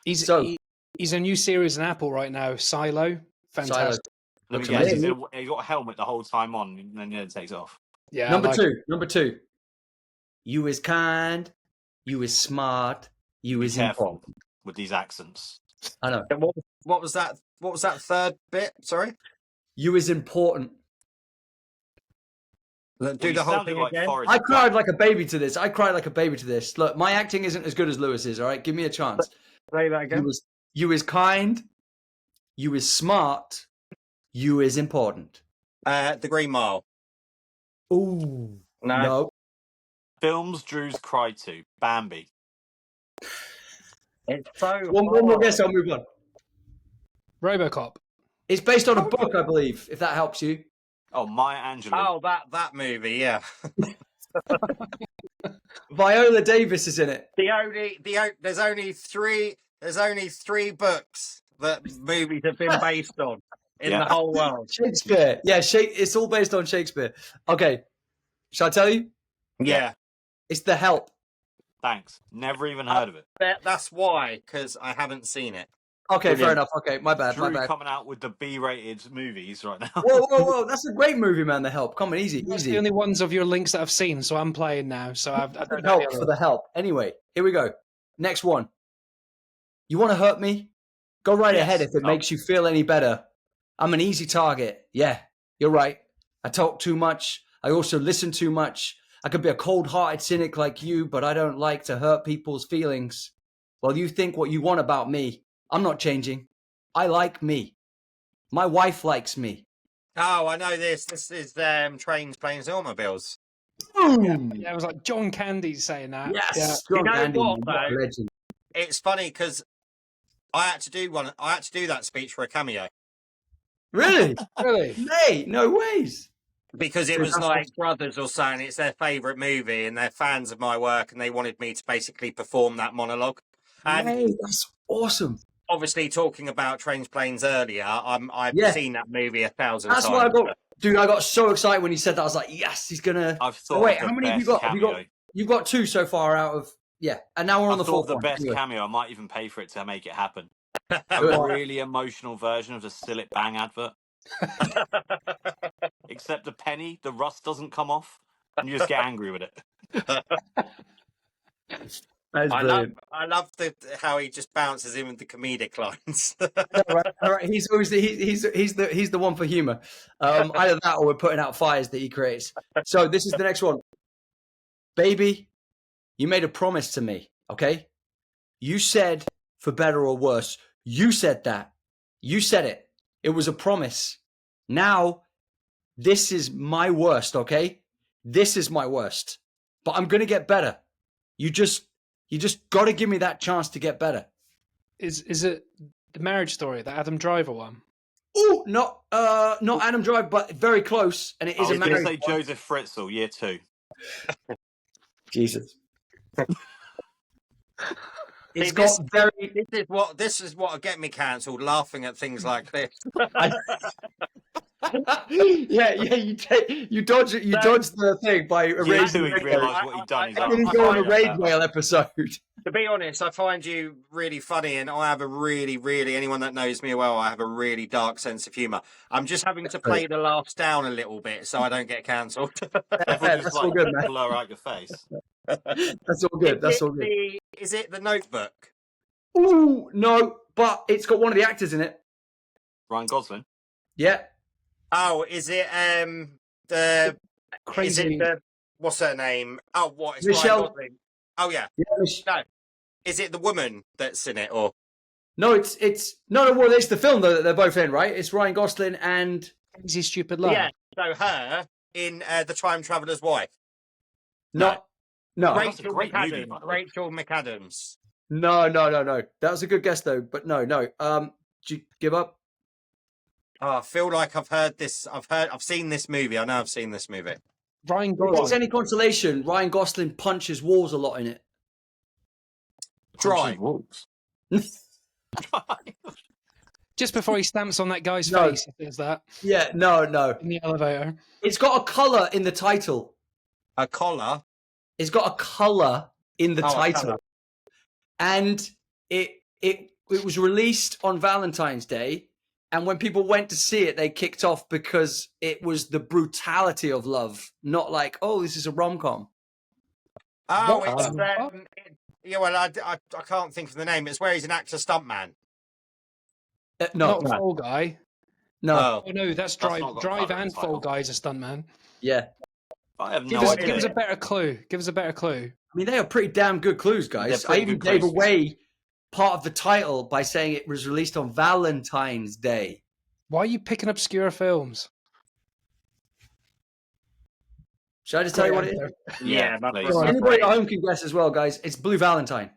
He's So- he's a new series on Apple right now. Silo. Fantastic. Let me Looks guess, amazing. he got a helmet the whole time on, and then it takes off. Yeah. Number like- two. You is kind. You is smart. You Be is careful important. with these accents. I know. And what was that? What was that third bit? Sorry. You is important. Do Well, the you whole sounded thing like again. Forrest I cried Gump. like a baby to this. Look, my acting isn't as good as Lewis's. All right, give me a chance. Say that You again. is kind. You is smart. You is important. The Green Mile. Ooh, No. no. Films Drew's cried to. Bambi. It's so One more hard. guess. I'll move on. RoboCop. It's based on a book, I believe. If that helps you. Oh, Maya Angelou. Oh, that movie, yeah. Viola Davis is in it. There's only three books that movies have been based on in Yeah. the whole world. Shakespeare. Yeah, it's all based on Shakespeare. Okay. Shall I tell you? Yeah, It's The Help. Thanks. Never even heard of it. that's why, because I haven't seen it. Okay, fair Brilliant. enough. Okay, my bad. Drew My bad. coming out with the B-rated movies right now. Whoa. That's a great movie, man. The Help. Come on, easy. That's the only ones of your links that I've seen, so I'm playing now. So I don't know. Help for The Help. Anyway, here we go. Next one. You want to hurt me? Go right Yes. ahead if it Oh. makes you feel any better. I'm an easy target. Yeah, you're right. I talk too much. I also listen too much. I could be a cold-hearted cynic like you, but I don't like to hurt people's feelings. Well, you think what you want about me. I'm not changing. I like me. My wife likes me. Oh, I know this. This is Trains, Planes, Automobiles. Boom! Yeah, it was like John Candy saying that. Yes. Yeah. John You know Candy, what, what a though? legend. It's funny because I had to do that speech for a cameo Really? Really? Nay, no ways. because it was like brothers or something. It's their favourite movie and they're fans of my work and they wanted me to basically perform that monologue. And Nay, that's awesome. obviously, talking about Trains, Planes earlier, I've Yeah. seen that movie 1,000 That's times. why I got, dude. I got so excited when he said that. I was like, yes, he's gonna. I've Oh, thought wait, of the how many have you best got? Have you got? cameo. You've got two so far out of and now we're on I the thought fourth of the one. best Anyway. cameo. I might even pay for it to make it happen. Do A it. really emotional version of the Still It Bang advert. Except the penny, the rust doesn't come off, and you just get angry with it. That is brilliant. I love how he just bounces in with the comedic lines. All right. He's always he's the one for humor. Either that or we're putting out fires that he creates. So this is the next one. Baby, you made a promise to me. Okay, you said for better or worse. You said that. You said it. It was a promise. Now, this is my worst. Okay, this is my worst. But I'm gonna get better. You just got to give me that chance to get better. Is it the Marriage Story, the Adam Driver one? Oh, not Adam Drive, but very close, and it I is was a going to marriage. say Joseph Fritzl, year 2. Jesus. It's See, got very. This is what will get me cancelled. Laughing at things like this. yeah. You dodge the thing by Year erasing. 2, he realised what he'd done. He's I I like, didn't I go on a find- Rage Whale episode. To be honest, I find you really funny, and I have a really anyone that knows me well, I have a really dark sense of humour. I'm just having to play the laughs down a little bit so I don't get cancelled. everyone just That's all like good, man. blur out your face. That's all good. That's all good. Is it The Notebook? Ooh, no, but it's got one of the actors in it. Ryan Gosling. Yeah. Oh, is it the Crazy. Is it the what's her name? Oh, what? It's Michelle- Ryan Gosling. Oh yeah. Yeah, Is it the woman that's in it or? no, it's no. Well, it's the film though that they're both in, right? It's Ryan Gosling and Crazy Stupid Love. Yeah. So her in The Time Traveller's Wife. no. That's a Rachel great movie, McAdams. by the way. Rachel McAdams. No. That was a good guess though, but no. Did you give up? Oh, I feel like I've heard this. I've seen this movie. I know I've seen this movie. Ryan If it's Gosling. any consolation, Ryan Gosling punches walls a lot in it. Dry. Wolves. Just before he stamps on that guy's No. face, he says that Yeah, no. in the elevator. It's got a colour in the title. A collar. It's got a colour in the Oh, a title. colour. And it was released on Valentine's Day. And when people went to see it, they kicked off because it was the brutality of love, not like, oh, this is a rom-com. Oh, What? it's yeah. Well, I can't think of the name. It's where he's an actor stuntman. No. Not Fall Guy. No. Oh no, that's That's Drive. not got Drive colour in and the Fall title. Guy is a stuntman. Yeah. I have Give no us idea. a better clue. Give us a better clue. I mean, they are pretty damn good clues, guys. They're I pretty even good gave clues. away part of the title by saying it was released on Valentine's Day. Why are you picking obscure films? Should I just tell you what it is? Yeah, please. that's my Anybody at brain. home can guess as well, guys. It's Blue Valentine.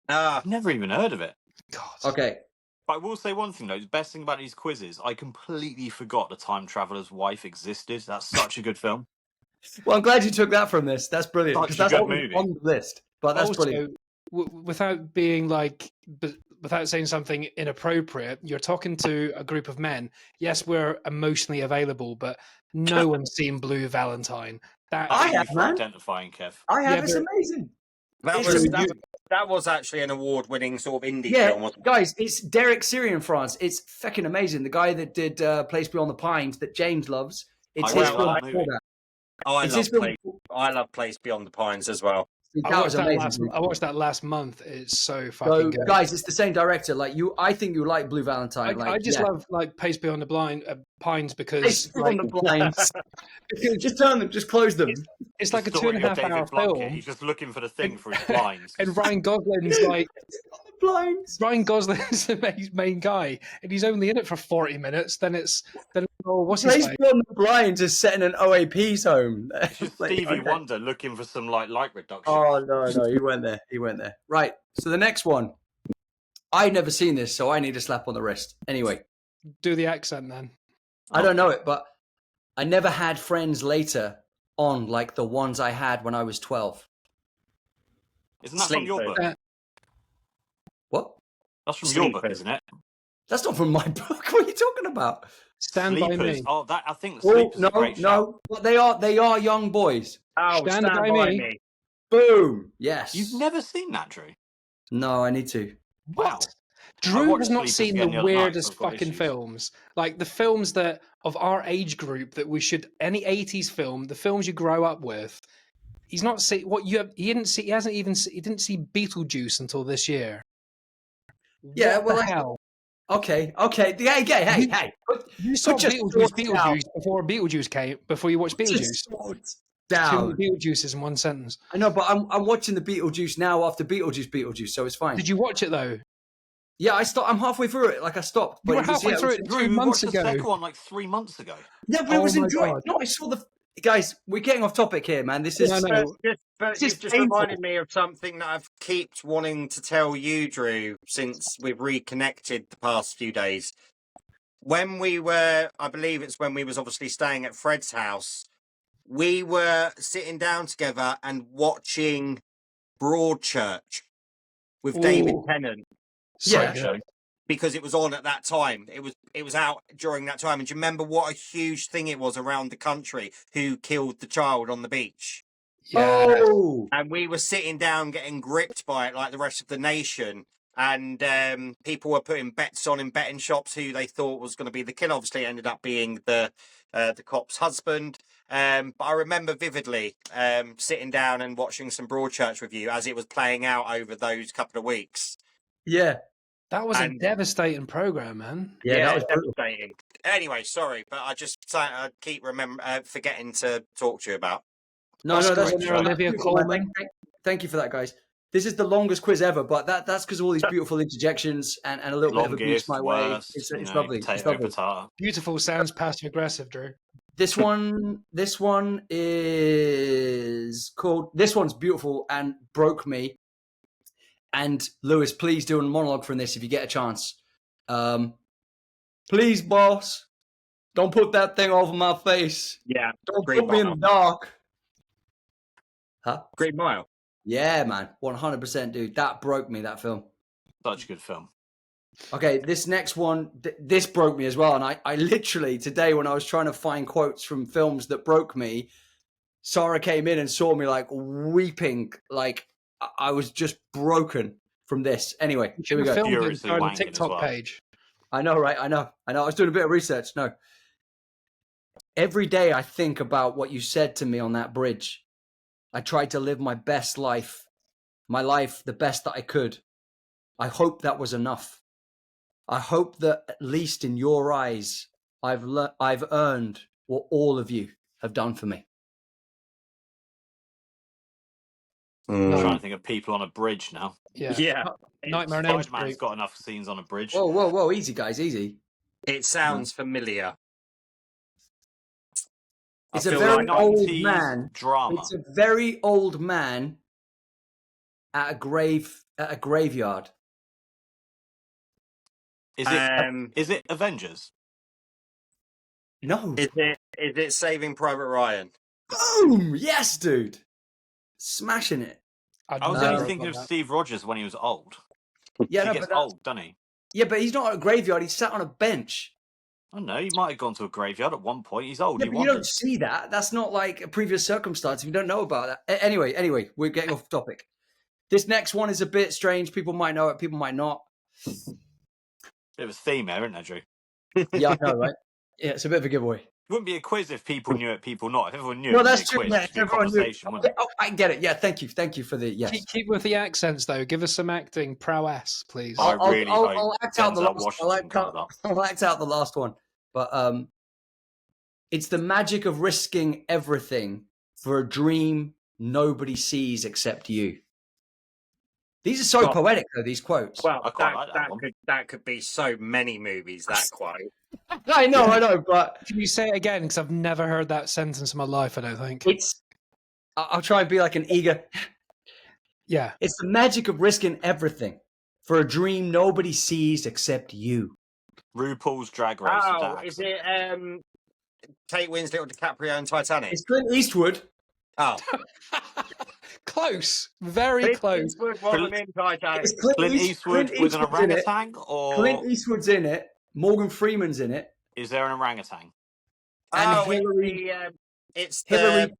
Ah, I've never even heard of it. God. Okay. But I will say one thing though: the best thing about these quizzes, I completely forgot The Time Traveler's Wife existed. That's such a good film. Well, I'm glad you took that from this. That's brilliant. Such Because a that's good on movie. the list. But that's Also, brilliant. without being like, without saying something inappropriate, you're talking to a group of men. Yes, we're emotionally available, but no one's seen Blue Valentine. That I Thank have, you for man. identifying, Kev. I have. Yeah, It's but- amazing. that It's was a- that was actually an award-winning sort of indie Yeah, film. Wasn't it? guys, it's Derek Syrian France. It's fucking amazing. The guy that did Place Beyond the Pines that James loves. It's I his really film like that before movie. that. Oh, It's his film. I love Place Beyond the Pines as well. That was amazing. I watched that last month. It's so fucking So, good. guys, it's the same director. Like you, I think you like Blue Valentine. I just love like Pace Beyond the Pines because Place like, Beyond the Blinds. Just turn them. Just close them. it's like a The story of 2.5 David hour Blunkett. film. He's just looking for the thing for his blinds. And Ryan Gosling's like Blinds. Ryan Gosling's the main guy, and he's only in it for 40 minutes. Then what's his Place name? Beyond the Blinds is set in an OAP's home. It's just Like, Stevie okay. Wonder looking for some like light reduction. Oh no, he went there. He went there. Right. So the next one, I'd never seen this, so I need a slap on the wrist. Anyway, Do the accent then. I don't know it, but I never had friends later on like the ones I had when I was 12. Isn't that from your Sleepers. book? What? That's from your book, Sleepers. isn't it? That's not from my book. What are you talking about? Stand by Sleepers. me. Oh, that I think Oh, Sleepers is a no, great shout. no. But they are young boys. Oh, Stand Stand By By Me. Me. Boom. Yes. You've never seen that, Drew? No, I need to. Wow. Drew watched has not Sleepers seen again the the other night, weirdest so I've got fucking issues. films. Like the films that of our age group that we should any 80s film, the films you grow up with. He's not see what you have. He didn't see. He hasn't even. He didn't see Beetlejuice until this year. Yeah, What well, the I- hell? Okay. Hey. You saw Put your Beetlejuice, swords down. Beetlejuice before Beetlejuice came. Before you watched Put your Beetlejuice. swords Too down. many Beetlejuices in one sentence. I know, but I'm watching the Beetlejuice now after Beetlejuice, so it's fine. Did you watch it though? Yeah, I'm halfway through it. Like I stopped. You were it was- halfway yeah, through it Drew, 2 we months watched the ago. second one like 3 months ago. Yeah, but it Oh was my enjoying. God. No, I saw the guys. We're getting off topic here, man. This is No, no. But This you've is just painful. reminded me of something that I've kept wanting to tell you, Drew, since we've reconnected the past few days. When we were, I believe it's when we was obviously staying at Fred's house, we were sitting down together and watching Broadchurch with David Ooh. Tennant So Yeah. good. because it was on at that time. It was out during that time. And do you remember what a huge thing it was around the country who killed the child on the beach? Yeah. Oh, And we were sitting down getting gripped by it like the rest of the nation. And people were putting bets on in betting shops who they thought was going to be the killer. Obviously, it ended up being the cop's husband. But I remember vividly sitting down and watching some Broadchurch with you as it was playing out over those couple of weeks. yeah. That was a And- devastating program, man. Yeah, that was brutal. devastating. Anyway, sorry, but I keep forgetting to talk to you about. No, Oscar that's winner Olivia beautiful, man. Colman. Thank you for that, guys. This is the longest quiz ever, but that's because of all these beautiful interjections and a little bit of abuse Longest, my way. worst, It's you know, lovely. It's potato, lovely. potato. Beautiful sounds passive aggressive, Drew. This one is called. This one's beautiful and broke me. And Lewis, please do a monologue from this if you get a chance. Please, boss, don't put that thing over my face. Yeah. Don't Green put me in Mile. the dark. Huh? Green Mile. Yeah, man. 100%, dude. That broke me, that film. Such a good film. Okay, this next one, this broke me as well. And I literally, today when I was trying to find quotes from films that broke me, Sarah came in and saw me like weeping, like I was just broken from this. Anyway, here we go. Filmed it Furiously on the wanking as TikTok well. page. I know, right? I know. I was doing a bit of research. No. Every day I think about what you said to me on that bridge. I tried to live my best life, my life the best that I could. I hope that was enough. I hope that at least in your eyes, I've earned what all of you have done for me. I'm trying to think of people on a bridge now. Yeah. Nightmare on Elm Spider-Man's Street. got enough scenes on a bridge. Whoa. Easy, guys. Easy. It sounds familiar. It's I a feel very like old 90s man. drama. It's a very old man at a graveyard. Is it Avengers? No. Is it Saving Private Ryan? Boom! Yes, dude. Smashing it. I was only thinking of Steve Rogers when he was old. Yeah, He no, gets but old, doesn't he? yeah, but he's not at a graveyard. He's sat on a bench. I don't know. He might have gone to a graveyard at one point. He's old. Yeah, He but you don't wanders. see that. That's not like a previous circumstance. You don't know about that. Anyway, we're getting off topic. This next one is a bit strange. People might know it. People might not. Bit of a theme there, isn't there, Drew? Yeah, I know, right? Yeah, it's a bit of a giveaway. It wouldn't be a quiz if people knew it, people not. If everyone knew No, it, that's it'd be a true. quiz. Yeah, It'd be a everyone knew. conversation, wouldn't it? Oh, I get it. Yeah, thank you for the yes. Keep with the accents though. Give us some acting prowess, please. I really hope I'll act out the Denzel last. Washington comes up. I'll act out the last one. But it's the magic of risking everything for a dream nobody sees except you. These are so poetic, though. These quotes. Well, I quite like that one. that could be so many movies. That quote. I know, but Can you say it again? Because I've never heard that sentence in my life. I don't think. it's. I'll try and be like an eager. Yeah. It's the magic of risking everything for a dream nobody sees except you. RuPaul's Drag Race. with that Is accent. it Kate Winslet or DiCaprio and Titanic? It's Clint Eastwood. Oh, Close. Very Clint close. Eastwood wasn't in Titanic. It's Clint Eastwood with an Eastwood's in it. orangutan, or Clint Eastwood's in it. Morgan Freeman's in it. is there an orangutan? And Oh, Hillary. it's Hillary.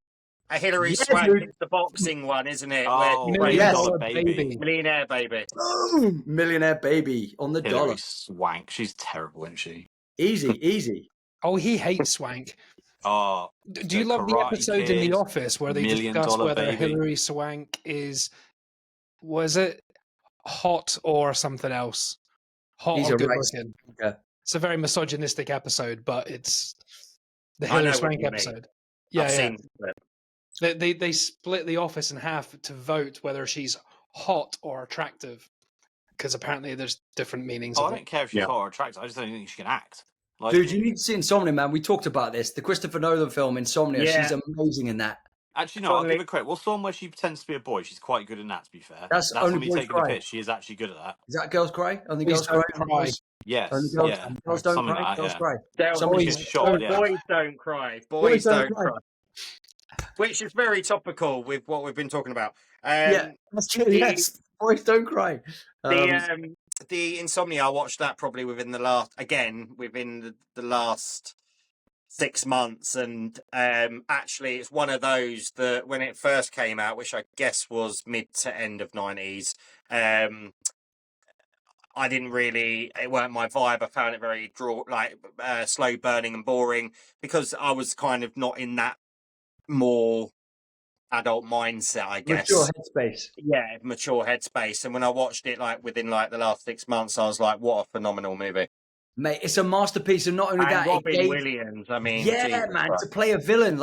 Hillary Yeah, Swank. dude. It's the boxing one, isn't it? Oh, Where- Million Yes. Dollar Baby. Millionaire Baby. Boom! Millionaire baby on the Hillary dollar. Swank. She's terrible, isn't she? Easy. Oh, he hates Swank. Oh, Do you The love the Karate episode Kid, in The Office where they Million discuss Dollar whether Baby. Hillary Swank was it hot or something else? Hot He's or a good race- looking? yeah. It's a very misogynistic episode, but it's the I know Hillary what Swank you mean. episode. Yeah, I've yeah. seen it. They split the office in half to vote whether she's hot or attractive, because apparently there's different meanings. I of it. don't care if she's Yeah. hot or attractive. I just don't think she can act. Like, Dude, you need to see Insomnia, man. We talked about this. The Christopher Nolan film, Insomnia. Yeah. She's amazing in that. Actually, no, I'll Totally. give her credit. What's the one where she pretends to be a boy? She's quite good in that, to be fair. That's Only when you Boys take the Cry. piss. She is actually good at that. Is that Girls Cry? Only Please Girls Cry? don't cry. Yes, Only girls, yeah. girls don't Something cry. like that, Girls yeah. cry. They'll- Somebody Boys- She's shot, yeah. Boys don't cry. Boys don't don't cry. cry. Which is very topical with what we've been talking about. Yeah, that's true. the- Yes, boys don't cry. The Insomnia, I watched that probably within the last 6 months, and actually it's one of those that when it first came out, which I guess was mid to end of 90s, I didn't really, it weren't my vibe. I found it very slow burning and boring because I was kind of not in that more adult mindset, I guess. Mature headspace. Yeah, mature headspace. And when I watched it within the last 6 months, I was like, what a phenomenal movie. Mate, it's a masterpiece, and not only And that, Robin it gave, Williams, I mean, yeah, Jesus man, Christ. to play a villain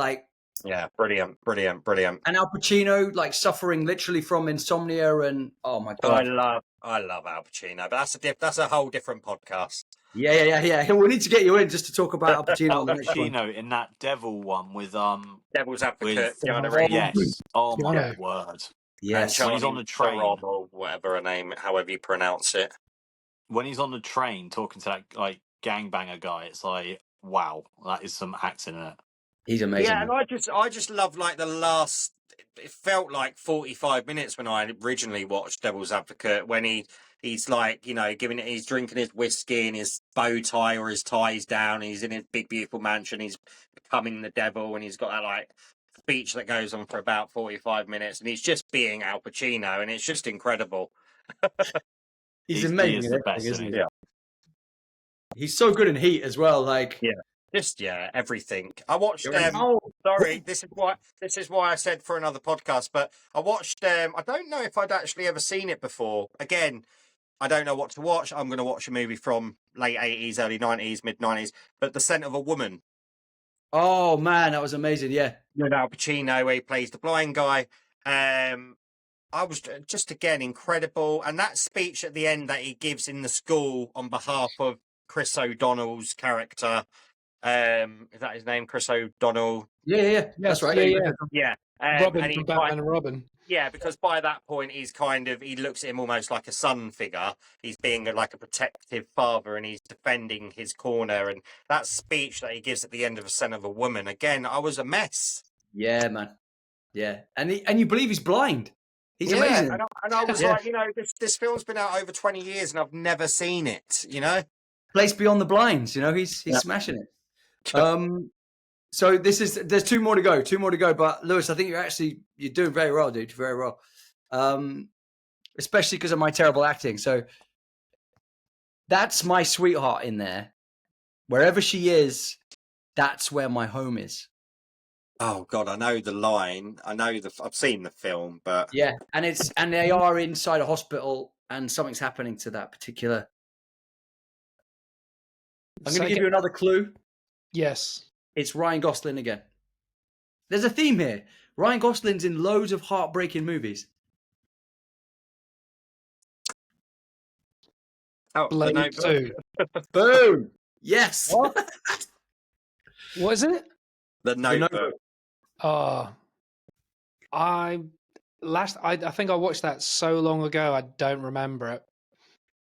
Yeah, brilliant. and Al Pacino suffering literally from insomnia, and oh my I god, love Al Pacino, but that's a whole different podcast. yeah. We need to get you in just to talk about Al Pacino. Al on the next one. Pacino in that Devil one with Devil's Advocate, With- Keanu Reeves. yes. Oh my Keanu. word. Yes. When he's on the train. or whatever her name, however you pronounce it. When he's on the train talking to that like gangbanger guy, it's like, wow, that is some acting in it. He's amazing. Yeah, man. and I just love like the last. It felt like 45 minutes when I originally watched Devil's Advocate, when he's like, you know, he's drinking his whiskey and his bow tie or his tie's down, and he's in his big beautiful mansion, he's becoming the devil, and he's got that like speech that goes on for about 45 minutes, and he's just being Al Pacino, and it's just incredible. He's amazing. He is the best, isn't he? Yeah. He's so good in Heat as well. Like, Everything. I watched. Oh, Sorry, this is why I said for another podcast. But I watched. I don't know if I'd actually ever seen it before. Again, I don't know what to watch. I'm going to watch a movie from late 80s, early 90s, mid 90s. But The Scent of a Woman. oh man, that was amazing. Yeah. With Al Pacino, where he plays the blind guy. I was just again incredible, and that speech at the end that he gives in the school on behalf of Chris O'Donnell's character. Is that his name, Chris O'Donnell? Yeah. That's right. Yeah. Yeah. Robin and from Batman and Robin. Yeah, because by that point he looks at him almost like a son figure. He's being like a protective father, and he's defending his corner. And that speech that he gives at the end of A Scent of a Woman, again, I was a mess. Yeah, man. Yeah, and you believe he's blind. He's amazing. And I was like, you know, this film's been out over 20 years and I've never seen it, you know? Place Beyond the Blinds, you know, he's smashing it. So there's two more to go. But Lewis, I think you're doing very well, dude. Very well. Especially because of my terrible acting. So that's my sweetheart in there. Wherever she is, that's where my home is. Oh God, I know the line. I've seen the film, but yeah, and they are inside a hospital, and something's happening to that particular. I'm going to give you another clue. Yes. It's Ryan Gosling again. There's a theme here. Ryan Gosling's in loads of heartbreaking movies. oh, Blade The Notebook. 2. Boom! Yes. What is it? The Notebook. Oh, I think I watched that so long ago. I don't remember it.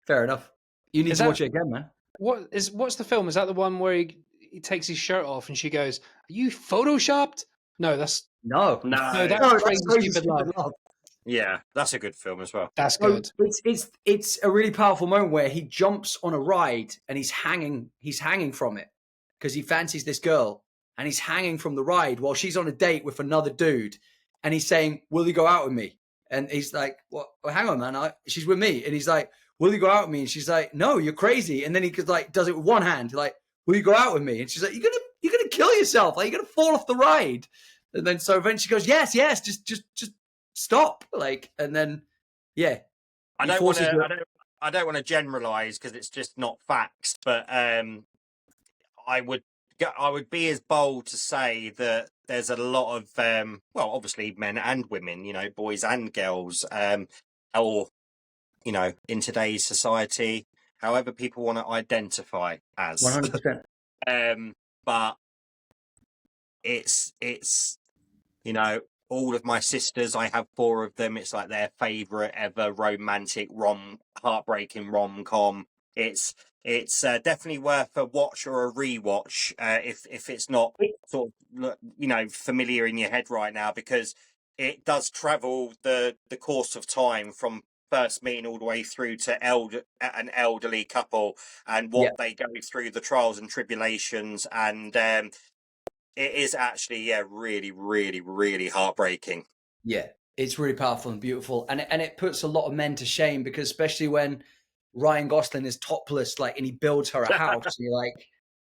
Fair enough. You need to watch it again, man. What's the film? Is that the one where he takes his shirt off and she goes, "Are you photoshopped?" No, that's no. That's Crazy Stupid Love. Yeah, that's a good film as well. That's good. It's a really powerful moment where he jumps on a ride and he's hanging from it because he fancies this girl. And he's hanging from the ride while she's on a date with another dude. And he's saying, "Will you go out with me?" And he's like, "What? Well, hang on, man. She's with me." And he's like, "Will you go out with me?" And she's like, "No, you're crazy." And then he does it with one hand. Like, "Will you go out with me?" And she's like, "You're gonna kill yourself. Like, you're gonna fall off the ride." And then so eventually she goes, "Yes, just stop." Like, and then yeah. I don't want to generalize because it's just not facts, but I would be as bold to say that there's a lot of, obviously men and women, you know, boys and girls, or, you know, in today's society, however people want to identify as. 100%. But it's, you know, all of my sisters, I have 4 of them. It's like their favorite ever romantic heartbreaking rom-com. It's definitely worth a watch or a rewatch if it's not sort of, you know, familiar in your head right now, because it does travel the course of time from first meeting all the way through to an elderly couple and what they go through, the trials and tribulations, and it is actually really, really, really heartbreaking. Yeah, it's really powerful and beautiful, and it puts a lot of men to shame, because especially when Ryan Gosling is topless, like, and he builds her a house, and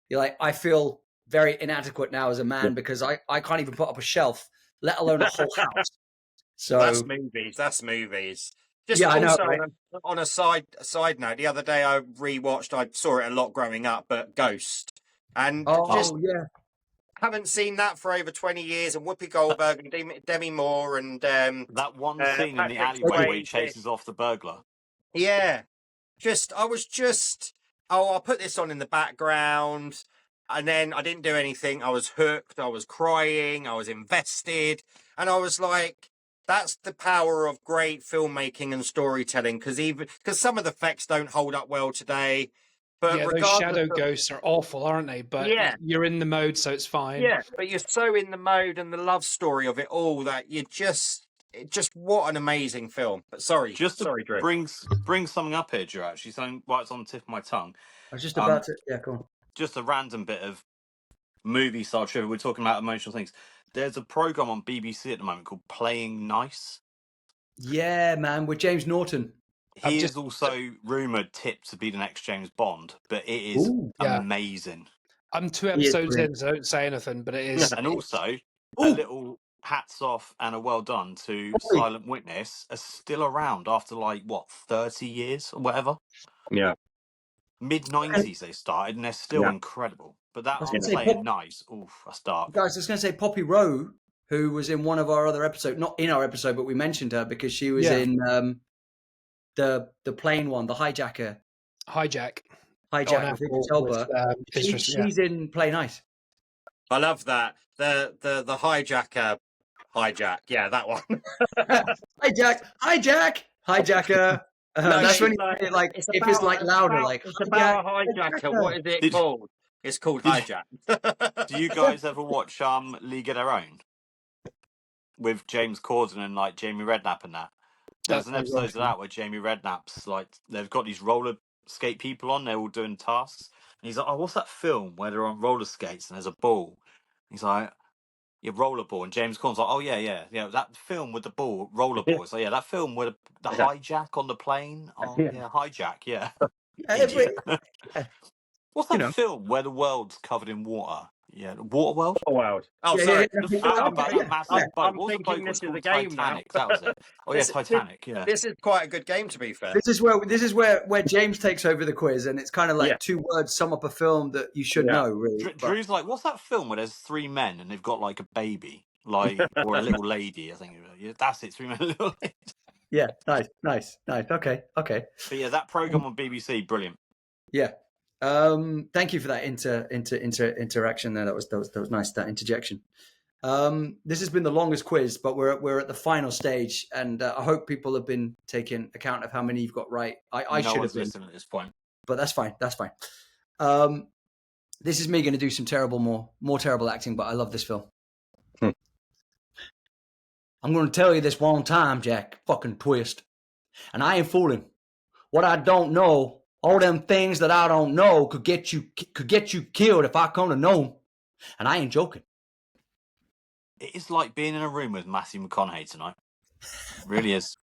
you're like, I feel very inadequate now as a man because I can't even put up a shelf, let alone a whole house. So that's movies. Just I know, also right? on a side note, the other day I saw it a lot growing up, but Ghost, and haven't seen that for over 20 years, and Whoopi Goldberg and Demi Moore and that one scene in the alleyway where he chases off the burglar. Yeah. I'll put this on in the background, and then I didn't do anything. I was hooked, I was crying, I was invested, and I was like, that's the power of great filmmaking and storytelling. Because some of the effects don't hold up well today, but yeah, those regardless shadow of, ghosts are awful, aren't they? But yeah, you're in the mode, so it's fine. yeah, but you're so in the mode and the love story of it all that what an amazing film. But sorry, Drew. Bring something up here, Drew. Actually, something right on the tip of my tongue. I was just about to. Yeah, go on. Just a random bit of movie style trivia. We're talking about emotional things. There's a program on BBC at the moment called Playing Nice. Yeah, man, with James Norton. He is also rumoured tipped to be the next James Bond, but it is amazing. I'm 2 episodes in, so don't say anything, but it is. And also, a little hats off and a well done to Silent Witness are still around after 30 years or whatever. Yeah. Mid-90s they started, and they're still incredible. But that on Playing Nice, that's dark. Guys, I was going to say Poppy Rowe, who was in one of our other episodes, not in our episode, but we mentioned her because she was in the plane one, the hijacker. Hijack With Idris Elba. She's in Play Nice. I love that. The hijacker. Hijack. Yeah, that one. Hijacker. That's when it's louder. It's about a hijacker. What is it called? It's called Hijack. Do you guys ever watch League of Their Own with James Corden and Jamie Redknapp and that? There's an episode of that where Jamie Redknapp's they've got these roller skate people on. They're all doing tasks, and he's like, "Oh, what's that film where they're on roller skates and there's a ball?" He's like, "Yeah, rollerball." And James Corden's like, "Oh yeah, that film with the ball, rollerball." So yeah, that film with the hijack on the plane. Oh yeah, hijack. Yeah. What's that film where the world's covered in water? Yeah, Waterworld. Waterworld. Oh, sorry. I'm thinking this is the game Titanic. Now. That was it. Oh yeah, Titanic. Yeah. This is quite a good game, to be fair. This is where James takes over the quiz, and it's kind of like 2 words sum up a film that you should know. Really, Drew's like, "What's that film where there's 3 men and they've got a baby, or a little lady?" I think that's it. 3 men, and a little lady. Yeah, nice. Okay. But yeah, that program on BBC, brilliant. Yeah. Thank you for that interaction there. That was nice, that interjection. This has been the longest quiz, but we're at the final stage, and I hope people have been taking account of how many you've got right. I should have been listening at this point, but that's fine. This is me going to do some more terrible acting, but I love this film. I'm going to tell you this one time, Jack fucking Twist, and I ain't fooling. What I don't know. All them things that I don't know could get you killed if I come to know them. And I ain't joking. It is like being in a room with Matthew McConaughey tonight. It really is.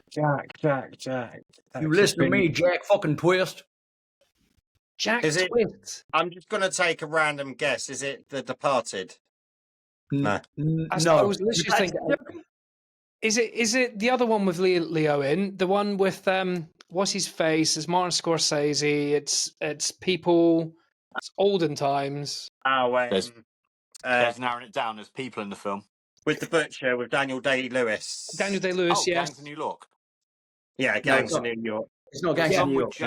Jack. You listen to me, Jack fucking Twist. Jack Twist. I'm just going to take a random guess. Is it The Departed? No. I was literally thinking, is it the other one with Leo in? The one with... what's his face? It's Martin Scorsese. It's people. It's olden times. There's narrowing it down. There's people in the film with the butcher with Daniel Day-Lewis. Yes. Gangs of New York. Yeah, Gangs of New York. It's not Gangs of New York.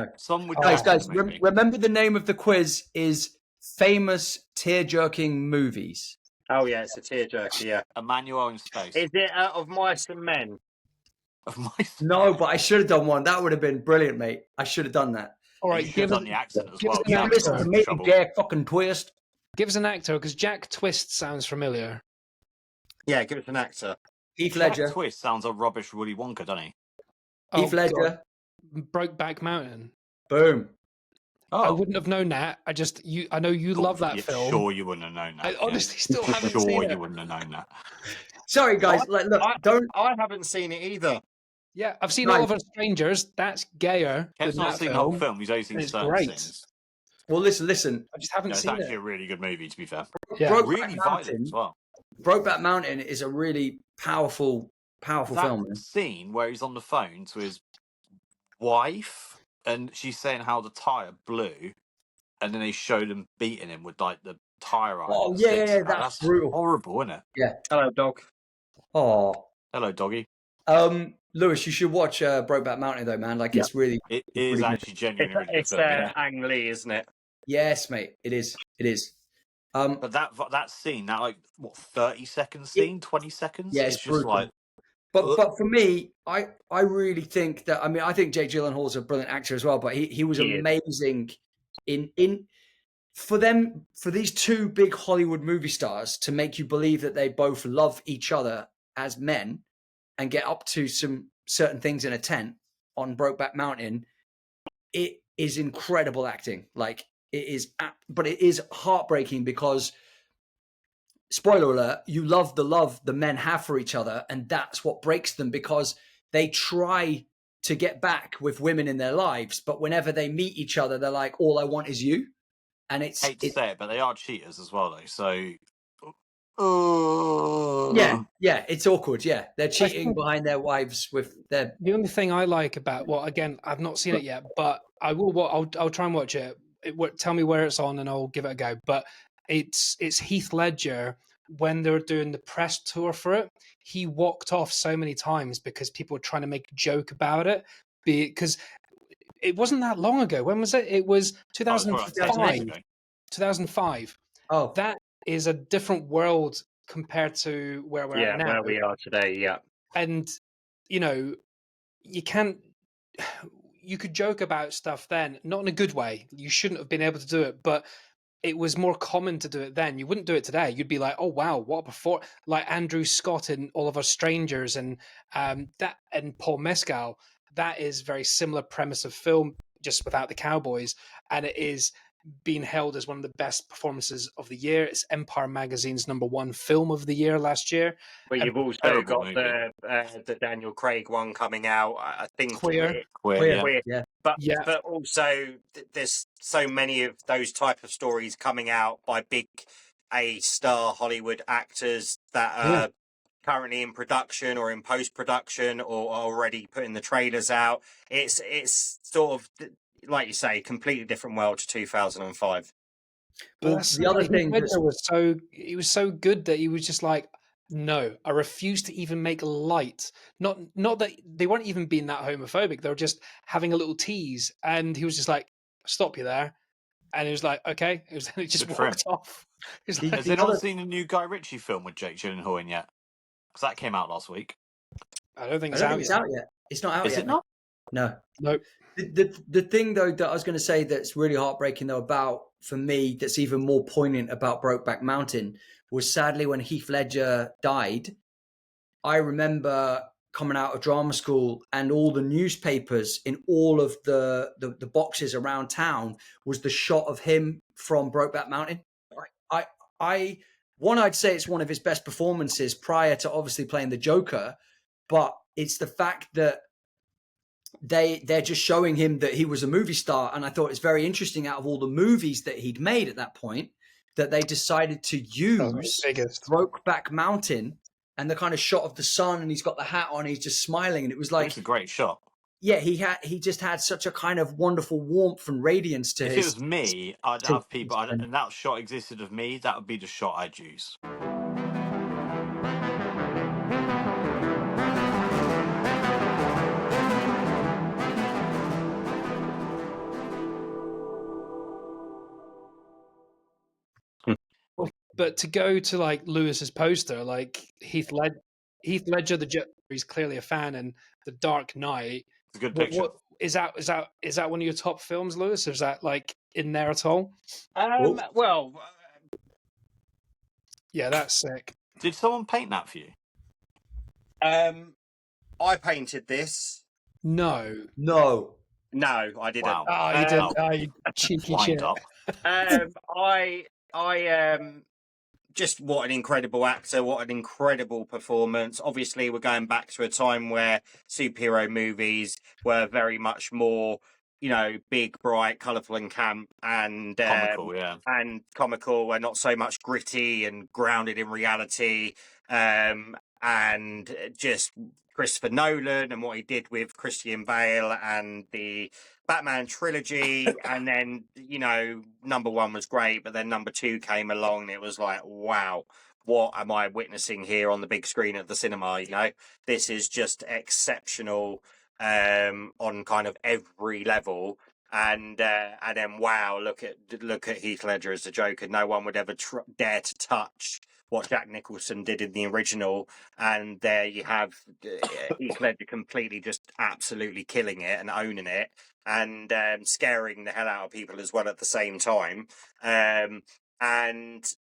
Guys, remember the name of the quiz is famous tear-jerking movies. Oh yeah, it's a tear-jerker. Yeah, Emmanuel in Space. Is it Out of Mice and Men? No, but I should have done one. That would have been brilliant, mate. I should have done that. All right, give us the accent as well. Listen to me, Jack fucking Twist. Give us an actor, because Jack Twist sounds familiar. Yeah, give us an actor. Heath Ledger. Jack Twist sounds like rubbish Willy Wonka, doesn't he? Heath Ledger. Brokeback Mountain. Boom. I wouldn't have known that. I know you love that film. Sure, you wouldn't have known that. I honestly still haven't seen it. Sure, you wouldn't have known that. Sorry, guys. I haven't seen it either. Yeah, I've seen Oliver Strangers. That's gayer. Ken's not seen the whole film. He's only seen certain things. Well, listen. I just haven't seen it. It's actually a really good movie, to be fair. Yeah. Really violent as well. Brokeback Mountain is a really powerful film. That scene where he's on the phone to his wife, and she's saying how the tire blew, and then they showed him beating him with the tire iron. Oh yeah, that's brutal. Horrible, isn't it? Yeah. Hello, dog. Oh. Hello, doggy. Lewis, you should watch Brokeback Mountain though, man. It's really. It is really actually genuinely. It's Ang Lee, isn't it? Yes, mate. It is. But that scene, that like what 30-second scene, 20 seconds, Yeah, it's it's just brutal. like. But for me, I really think that, I mean, I think Jake Gyllenhaal's a brilliant actor as well, but he was amazing in for these two big Hollywood movie stars to make you believe that they both love each other as men and get up to some certain things in a tent on Brokeback Mountain. It is incredible acting. Like, it is, but it is heartbreaking because, spoiler alert, you love the men have for each other, and that's what breaks them, because they try to get back with women in their lives, but whenever they meet each other, they're like, all I want is you. And Hate to say it, but they are cheaters as well, though. So, yeah, it's awkward. Yeah, they're cheating behind their wives with their. The only thing I like about, well, again, I've not seen it yet, but I will. I'll try and watch it. Tell me where it's on, and I'll give it a go. But it's Heath Ledger when they were doing the press tour for it. He walked off so many times because people were trying to make a joke about it. Because it wasn't that long ago. When was it? It was 2005. 2005. Oh, That is a different world compared to where we're at now. Where we are today. Yeah, and you know, you can't. You could joke about stuff then, not in a good way. You shouldn't have been able to do it, but it was more common to do it then. You wouldn't do it today. You'd be like, "Oh wow, what before?" Like Andrew Scott in All of Us Strangers, and that, and Paul Mescal. That is very similar premise of film, just without the cowboys, and it is being held as one of the best performances of the year. It's Empire Magazine's #1 film of the year last year. but you've also got the Daniel Craig one coming out. I think Queer. yeah. But also there's so many of those type of stories coming out by big A-star Hollywood actors that are currently in production or in post-production or are already putting the trailers out. It's sort of, like you say, completely different world to 2005. Well, the other thing he was so good that he was just like, no, I refuse to even make light. Not that they weren't even being that homophobic. They were just having a little tease, and he was just like, "Stop you there," and he was like, "Okay." He just walked off. Has anyone seen the new Guy Ritchie film with Jake Gyllenhaal in yet? Because that came out last week. I don't think it's out yet. It's not out yet. Is it not? No. Nope. The thing though that I was going to say that's really heartbreaking though about, for me, that's even more poignant about Brokeback Mountain was, sadly, when Heath Ledger died. I remember coming out of drama school, and all the newspapers in all of the boxes around town was the shot of him from Brokeback Mountain. I'd say it's one of his best performances prior to obviously playing the Joker, but it's the fact that they're just showing him that he was a movie star. And I thought it's very interesting, out of all the movies that he'd made at that point, that they decided to use Brokeback Mountain and the kind of shot of the sun, and he's got the hat on, he's just smiling, and it was like, it's a great shot. Yeah, he just had such a kind of wonderful warmth and radiance to if his. If it was me, I'd have people, and that shot existed of me, that would be the shot I'd use. But to go to like Lewis's poster, like Heath Ledger, the Joker, he's clearly a fan, and The Dark Knight. It's a good picture. Is that one of your top films, Lewis? Or is that like in there at all? Well, yeah, that's sick. Did someone paint that for you? I painted this. No, I didn't. Wow. Oh, you did. Oh, you cheeky shit. I just, what an incredible actor, what an incredible performance. Obviously, we're going back to a time where superhero movies were very much more, big, bright, colourful and camp, and comical, and comical, and not so much gritty and grounded in reality. And just Christopher Nolan and what he did with Christian Bale and the Batman trilogy, and then #1 was great, but then #2 came along and it was like, wow, what am I witnessing here on the big screen at the cinema? This is just exceptional on kind of every level. and then wow, look at Heath Ledger as the Joker. No one would ever dare to touch what Jack Nicholson did in the original, and there you have Heath Ledger completely just absolutely killing it and owning it, and scaring the hell out of people as well at the same time. And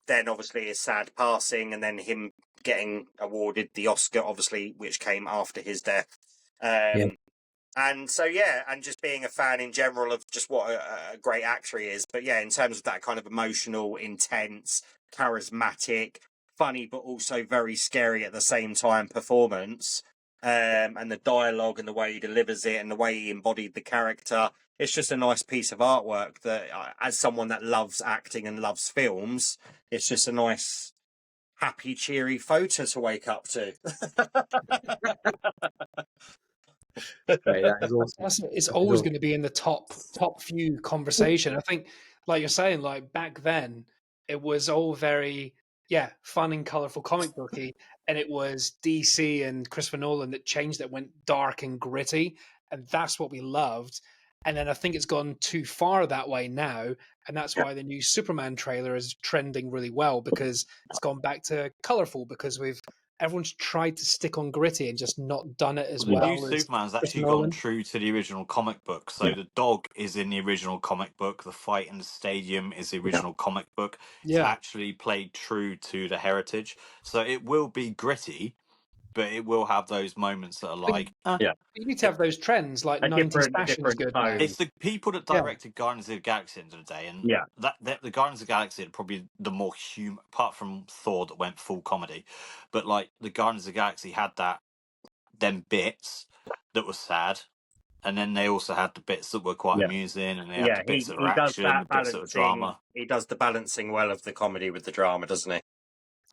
then obviously his sad passing, and then him getting awarded the Oscar, obviously, which came after his death. And so, yeah, and just being a fan in general of just what a great actor he is. But yeah, in terms of that kind of emotional, intense, charismatic, funny, but also very scary at the same time performance, and the dialogue and the way he delivers it and the way he embodied the character, it's just a nice piece of artwork that, as someone that loves acting and loves films, it's just a nice, happy, cheery photo to wake up to. That is awesome. It's always going to be in the top few conversation. I think, like you're saying, like back then, it was all very fun and colorful comic booky, and it was DC and Christopher Nolan that changed it, went dark and gritty, and that's what we loved. And then I think it's gone too far that way now, and that's why the new Superman trailer is trending really well, because it's gone back to colorful, because everyone's tried to stick on gritty and just not done it as The well. new Superman's actually Nolan. gone true to the original comic book. So the dog is in the original comic book. The fight in the stadium is the original comic book. It's actually played true to the heritage. So it will be gritty, but it will have those moments that are like, you need to have those trends, like A 90s fashion's good now. It's the people that directed Guardians of the Galaxy at the end of the day, and the Guardians of the Galaxy are probably the more human, apart from Thor that went full comedy, but like the Guardians of the Galaxy had them bits that were sad, and then they also had the bits that were quite amusing, and they had the bits that were action, the bits that were drama. He does the balancing well of the comedy with the drama, doesn't he?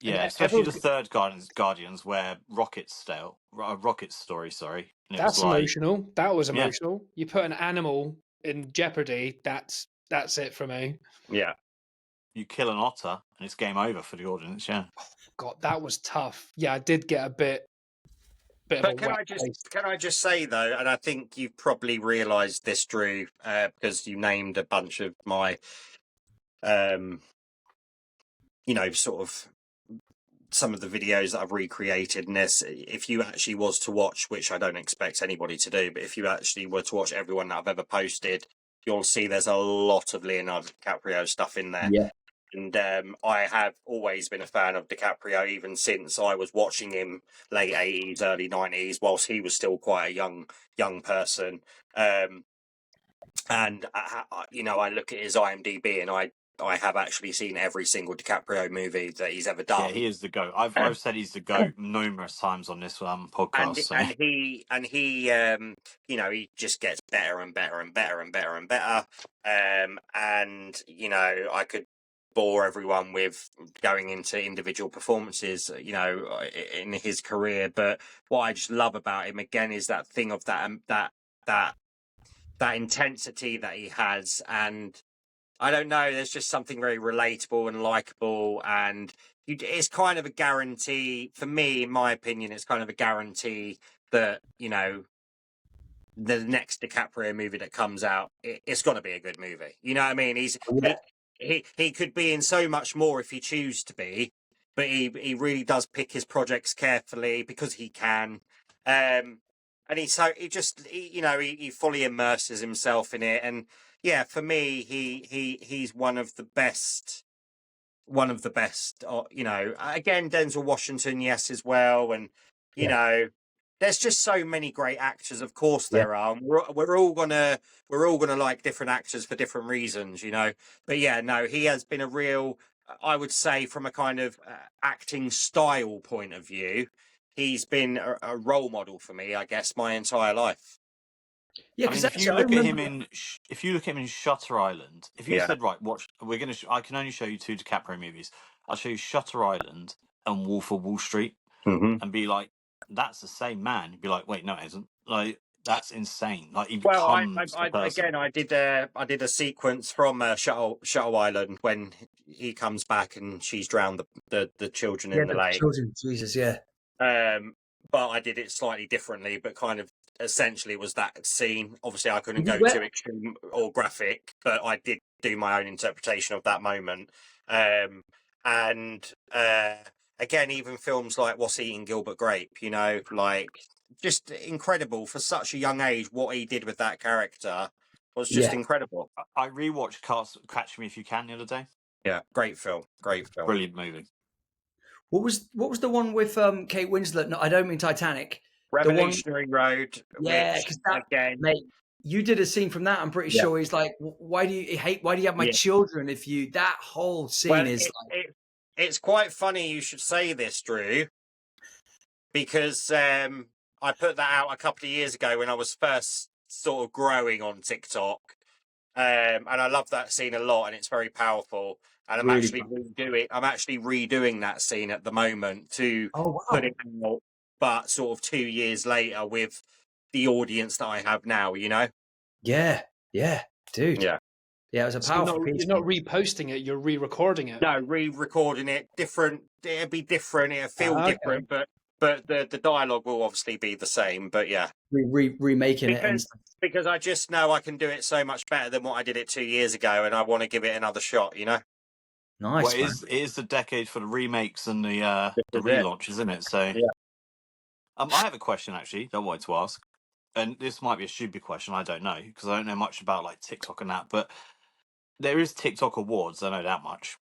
Yeah, especially the third Guardians, where Rocket's story, sorry. And that's emotional. That was emotional. You put an animal in jeopardy, that's it for me. Yeah. You kill an otter, and it's game over for the audience, Oh, God, that was tough. Yeah, I did get a bit but can I just say though, and I think you've probably realised this, Drew, because you named a bunch of my sort of some of the videos that I've recreated in this. If you actually was to watch, which I don't expect anybody to do, but if you actually were to watch everyone that I've ever posted, you'll see there's a lot of Leonardo DiCaprio stuff in there. Yeah. And I have always been a fan of DiCaprio, even since I was watching him late 80s, early 90s, whilst he was still quite a young person. And I look at his IMDb, and I have actually seen every single DiCaprio movie that he's ever done. Yeah, he is the GOAT. I've said he's the GOAT numerous times on this podcast. And he just gets better and better and better and better and better. And I could bore everyone with going into individual performances, in his career. But what I just love about him again is that thing of that intensity that he has, and I don't know, there's just something very relatable and likable, and it's kind of a guarantee for me, in my opinion. It's kind of a guarantee that the next DiCaprio movie that comes out, it's got to be a good movie. You know what I mean? He could be in so much more if he chooses to be, but he really does pick his projects carefully because he can. And he fully immerses himself in it. And yeah, for me, he's one of the best. Again, Denzel Washington, yes, as well. And there's just so many great actors. Of course, there are. We're all gonna like different actors for different reasons, But yeah, no, he has been a real. I would say, from a kind of acting style point of view, he's been a role model for me, I guess, my entire life. Yeah, because if you look at him in Shutter Island, if you said, right, watch, I can only show you 2 DiCaprio movies. I'll show you Shutter Island and Wolf of Wall Street, and be like, that's the same man. You'd be like, wait, no, it isn't. Like, that's insane. Like, he becomes I did a sequence from Shutter Island when he comes back and she's drowned the children in the lake. Children, Jesus, yeah. but I did it slightly differently, but kind of essentially was that scene. Obviously, I couldn't Did go you wear- too extreme or graphic, but I did do my own interpretation of that moment. And again, even films like What's Eating Gilbert Grape, you know, like just incredible for such a young age. What he did with that character was just Yeah. incredible. I rewatched Catch Me If You Can the other day. Yeah, great film, great film. Brilliant movie. What was the one with Kate Winslet? No, I don't mean Titanic. Revolutionary Road, Yeah, which because that again, mate, you did a scene from that. I'm pretty Yeah. sure he's like, why do you hate? Why do you have my Yeah. children? If you that whole scene well, is like, it's quite funny you should say this, Drew, because I put that out a couple of years ago when I was first sort of growing on TikTok, and I love that scene a lot, and it's very powerful. And I'm Really actually redoing that scene at the moment to oh put wow, it out, but sort of 2 years later with the audience that I have now. You know? yeah, dude, Yeah. yeah, it was a So powerful piece. you're not reposting it, you're re-recording it. No, re-recording it different. It'll be different. It'll feel Okay. different, but the dialogue will obviously be the same. But yeah, Remaking it and because I just know I can do it so much better than what I did it 2 years ago, and I want to give it another shot. You know? nice. Well, Man. it is the decade for the remakes and the This is it. relaunch, isn't it? So, Yeah. I have a question actually that I wanted to ask, and this might be a stupid question. I don't know because I don't know much about like TikTok and that, but there is TikTok awards. I know that much.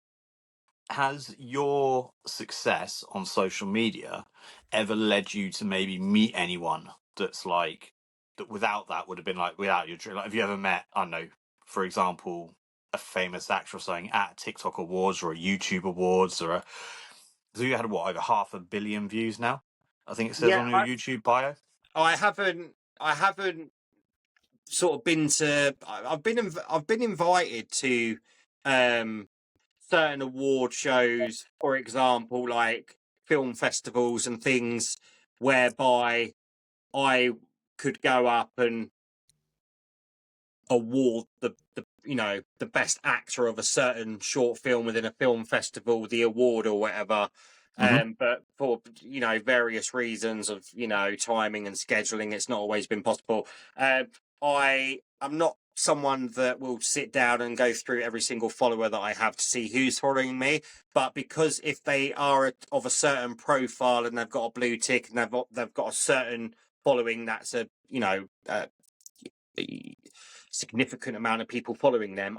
Has your success on social media ever led you to maybe meet anyone that's like that without that would have been like without your dream? Like, have you ever met, I don't know, for example, a famous actor or something at TikTok awards or a YouTube awards or a so you had what over 500 million views now? I think it says Yeah, on your YouTube bio. I haven't sort of been to. I've been invited to certain award shows, for example, like film festivals and things, whereby I could go up and award the the best actor of a certain short film within a film festival the award or whatever. But for various reasons of timing and scheduling, it's not always been possible. I'm not someone that will sit down and go through every single follower that I have to see who's following me, but because if they are of a certain profile and they've got a blue tick and they've got a certain following, that's a significant amount of people following them,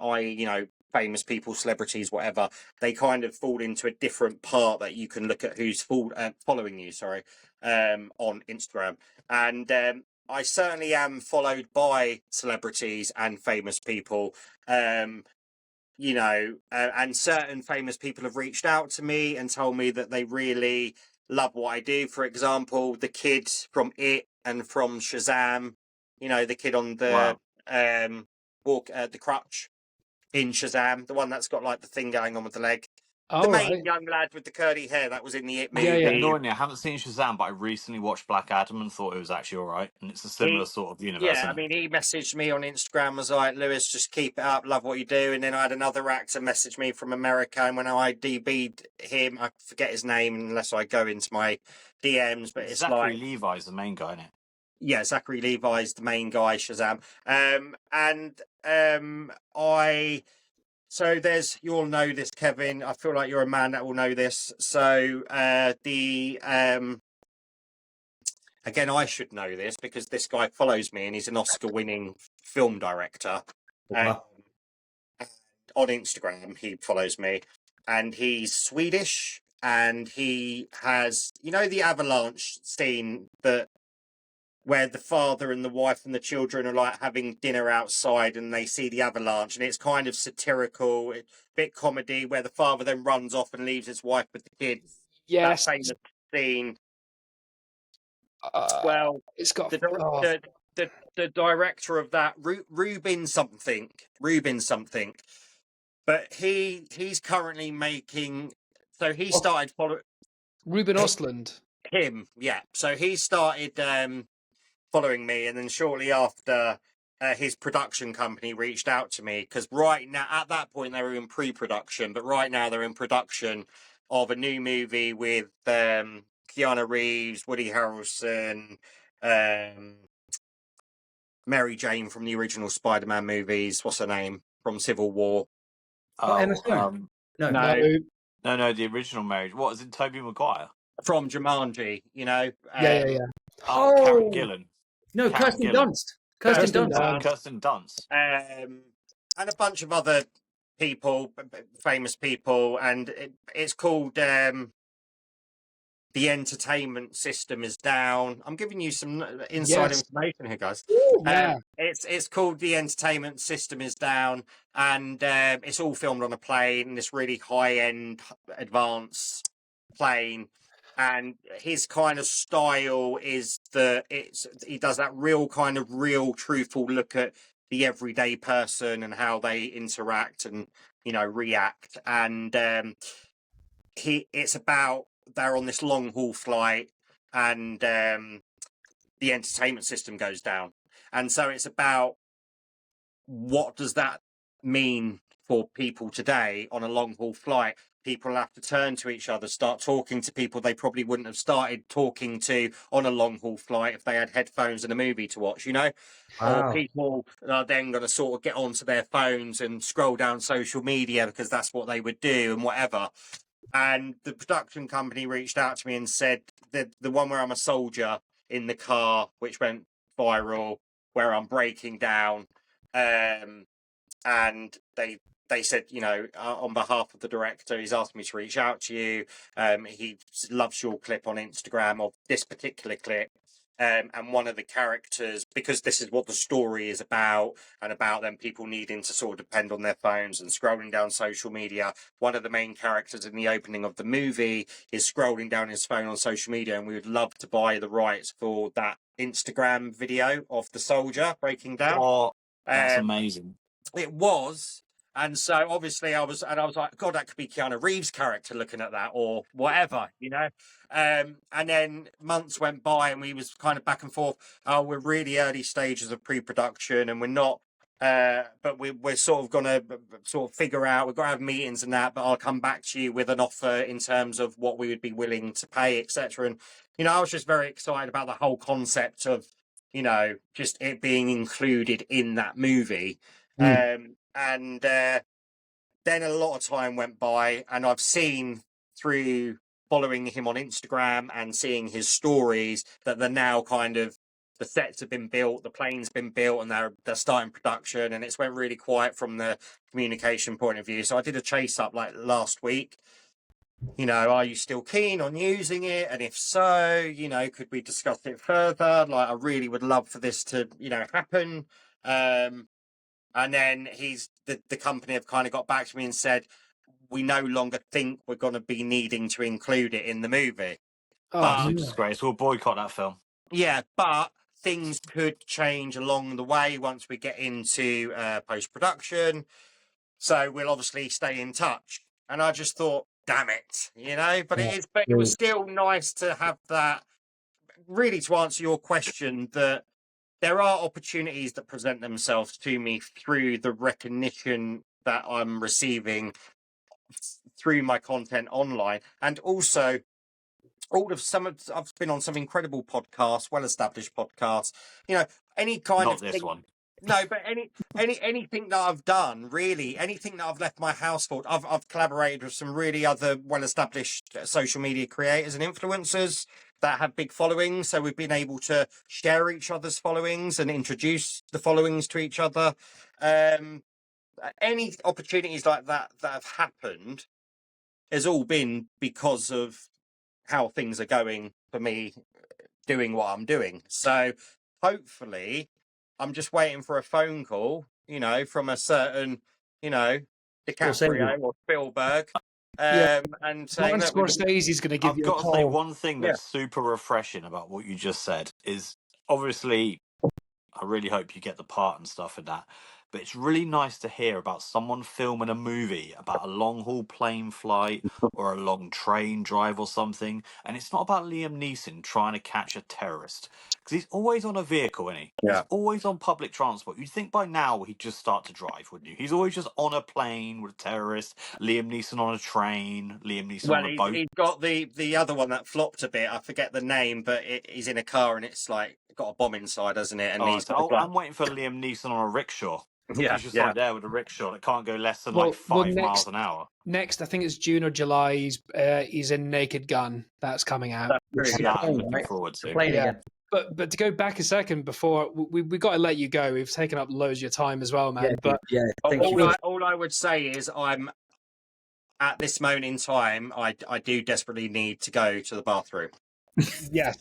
famous people, celebrities, whatever, they kind of fall into a different part that you can look at who's following you, on Instagram. And I certainly am followed by celebrities and famous people, and certain famous people have reached out to me and told me that they really love what I do. For example, the kid from It and from Shazam, the kid on the the crutch in Shazam, the one that's got like the thing going on with the leg. The main young lad with the curly hair that was in the It movie. Yeah. Annoyingly, I haven't seen Shazam, but I recently watched Black Adam and thought it was actually all right. And it's a similar sort of universe. Yeah, I mean, he messaged me on Instagram, was like, Lewis, just keep it up, love what you do. And then I had another actor message me from America, and when I DB'd him, I forget his name unless I go into my DMs, but it's Zachary like... Levi's the main guy in it. Yeah, Zachary Levi's the main guy, Shazam. So you all know this, Kevin. I feel like you're a man that will know this. So again, I should know this because this guy follows me and he's an Oscar-winning film director. Wow. On Instagram, he follows me, and he's Swedish, and he has, the avalanche scene where the father and the wife and the children are like having dinner outside and they see the avalanche, and it's kind of satirical, a bit comedy, where the father then runs off and leaves his wife with the kids. Yes. That famous scene. It's got the director of that, Rubin something, but he's currently making. So he started following Ruben Östlund. him, yeah. So he started following me, and then shortly after, his production company reached out to me because right now, at that point, they were in pre-production, but right now they're in production of a new movie with Keanu Reeves, Woody Harrelson, Mary Jane from the original Spider-Man movies. What's her name from Civil War? Emma Stone. No. No, the original marriage. What is it? Tobey Maguire From Jumanji, you know. Yeah. Karen Gillan. No, Karen Kirsten Gillan. Dunst. Kirsten Dunst. Kirsten Dunst. And a bunch of other people, famous people, and it's called The Entertainment System is Down. I'm giving you some inside information here, guys. Yeah. It's called The Entertainment System is Down, and it's all filmed on a plane, this really high-end, advanced plane. And his kind of style is he does that real truthful look at the everyday person and how they interact and, you know, react. And it's about, they're on this long haul flight, and the entertainment system goes down. And so it's about, what does that mean for people today on a long haul flight? People have to turn to each other, start talking to people they probably wouldn't have started talking to on a long haul flight if they had headphones and a movie to watch, you know? Wow. Or people are then going to sort of get onto their phones and scroll down social media because that's what they would do and whatever. And the production company reached out to me and said that the one where I'm a soldier in the car, which went viral, where I'm breaking down, and they said, you know, on behalf of the director, he's asked me to reach out to you. He loves your clip on Instagram of this particular clip. And one of the characters, because this is what the story is about, and about them people needing to sort of depend on their phones and scrolling down social media. One of the main characters in the opening of the movie is scrolling down his phone on social media, and we would love to buy the rights for that Instagram video of the soldier breaking down. Oh, that's amazing. It was. And so obviously I was like, God, that could be Keanu Reeves' character looking at that or whatever, you know? And then months went by and we was kind of back and forth. Oh, we're really early stages of pre-production and we're not, but we're sort of going to sort of figure out, we've got to have meetings and that, but I'll come back to you with an offer in terms of what we would be willing to pay, etc. And, you know, I was just very excited about the whole concept of, you know, just it being included in that movie. And then a lot of time went by, and I've seen through following him on Instagram and seeing his stories that they're now kind of, the sets have been built, the plane's been built, and they're starting production, and it's went really quiet from the communication point of view. So I did a chase up like last week. You know, are you still keen on using it? And if so, you know, could we discuss it further? Like, I really would love for this to, you know, happen. And then the company have kind of got back to me and said, we no longer think we're going to be needing to include it in the movie. It's a disgrace. We'll boycott that film. Yeah, but things could change along the way once we get into post-production. So we'll obviously stay in touch. And I just thought, damn it, you know, but it was still nice to have that, really, to answer your question, that there are opportunities that present themselves to me through the recognition that I'm receiving through my content online. And also, I've been on some incredible podcasts, well-established podcasts, you know, any kind Not of this thing. one. No, but anything that I've done, really, anything that I've left my house for, I've collaborated with some really other well-established social media creators and influencers that have big followings. So we've been able to share each other's followings and introduce the followings to each other. Any opportunities like that have happened has all been because of how things are going for me doing what I'm doing. So hopefully I'm just waiting for a phone call, you know, from a certain, you know, DiCaprio or Spielberg. And saying that Scorsese's going to give I've you got a to say call. one thing that's super refreshing about what you just said is, obviously, I really hope you get the part and stuff in that. but it's really nice to hear about someone filming a movie about a long haul plane flight or a long train drive or something, and it's not about Liam Neeson trying to catch a terrorist. Because he's always on a vehicle, isn't he? Yeah. He's always on public transport. You'd think by now he'd just start to drive, wouldn't you? He's always just on a plane with a terrorist, Liam Neeson on a train, Liam Neeson Well, on a boat. he's got the other one that flopped a bit. I forget the name, but he's in a car and it's like got a bomb inside, hasn't it? And I'm waiting for Liam Neeson on a rickshaw. Yeah, He's just like there with a rickshaw that can't go less than Well, like 5 next- miles an hour. Next, I think it's June or July. He's in Naked Gun. That's coming out. That's pretty That I'm plane, looking right? forward to. Plane Yeah. again. But to go back a second before we got to let you go. We've taken up loads of your time as well, man. Yeah, but yeah. Thank you. all I would say is I'm at this moment in time, I do desperately need to go to the bathroom. yeah,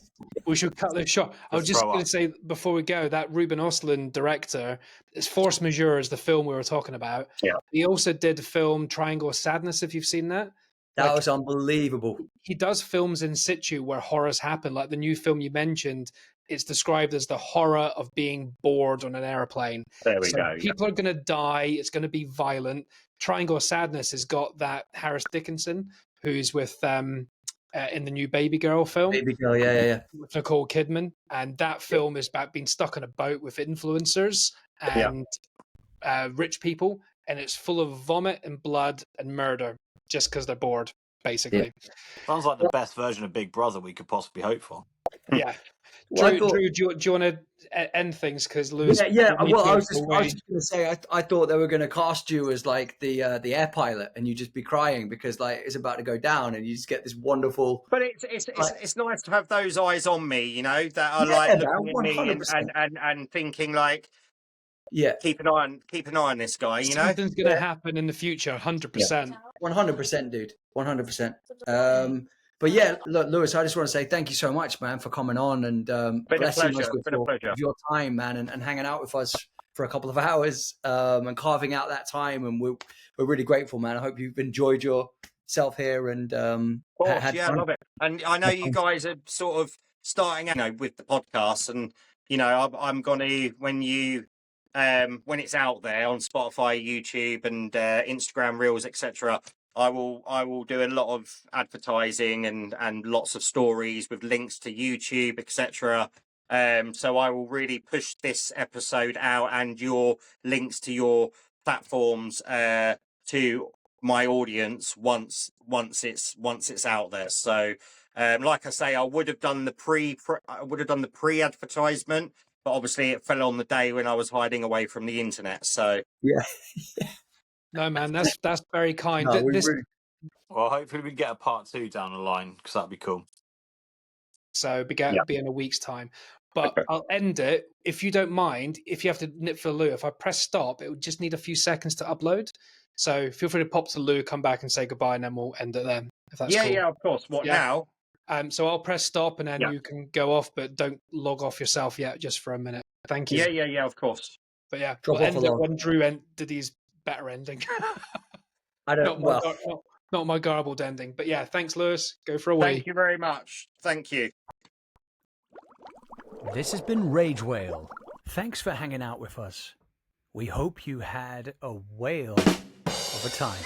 we should cut this short. I was Let's just throw going up. to say before we go that Ruben Östlund director, it's Force Majeure is the film we were talking about. Yeah. He also did the film Triangle of Sadness. If you've seen that. That was unbelievable. He does films in situ where horrors happen. Like the new film you mentioned, it's described as the horror of being bored on an airplane. There we go. People are going to die. It's going to be violent. Triangle of Sadness has got that Harris Dickinson, who's with in the new Baby Girl film. Baby girl, yeah. With Nicole Kidman. And that film is about being stuck on a boat with influencers and rich people. And it's full of vomit and blood and murder just because they're bored, basically. Sounds like the best version of Big Brother we could possibly hope for. Yeah. Well, I Drew, thought- do you want to end things? Because Lewis. Yeah. we need Well, to I was go just away. going to say, I thought they were going to cast you as like the air pilot, and you just be crying because like it's about to go down, and you just get this wonderful. But it's nice to have those eyes on me, you know, that are Yeah, like man, looking at me 100%. and thinking like, Yeah, keep an eye on this guy, you know. Something's going to happen in the future, 100%. 100%, dude, 100%. But yeah, look, Lewis, I just want to say thank you so much, man, for coming on and blessing us with your time, man, and hanging out with us for a couple of hours and carving out that time. And we're really grateful, man. I hope you've enjoyed yourself here and had I fun. love it. And I know you guys are sort of starting out, you know, with the podcast, and you know, I'm gonna when it's out there on Spotify, YouTube, and Instagram Reels, etc. I will do a lot of advertising and lots of stories with links to YouTube, etc. So I will really push this episode out and your links to your platforms to my audience once it's out there. So like I say, I would have done the pre advertisement, but obviously it fell on the day when I was hiding away from the internet. So Yeah. No, man, that's very kind. No, we This, really- Well, hopefully we get a part 2 down the line because that'd be cool. so be in a week's time. But Okay. I'll end it, if you don't mind, if you have to nip for Lou, if I press stop, it would just need a few seconds to upload. So feel free to pop to Lou, come back and say goodbye, and then we'll end it then, if that's cool. yeah, of course. What Yeah. now? So I'll press stop and then Yeah. you can go off, but don't log off yourself yet, just for a minute. Thank you. Yeah, of course. But yeah, Drop we'll off end a it log. when Drew did his better ending. I don't. Not my garbled ending. But yeah, thanks, Lewis. Go for a wee. Thank you very much. Thank you. This has been Rage Whale. Thanks for hanging out with us. We hope you had a whale of a time.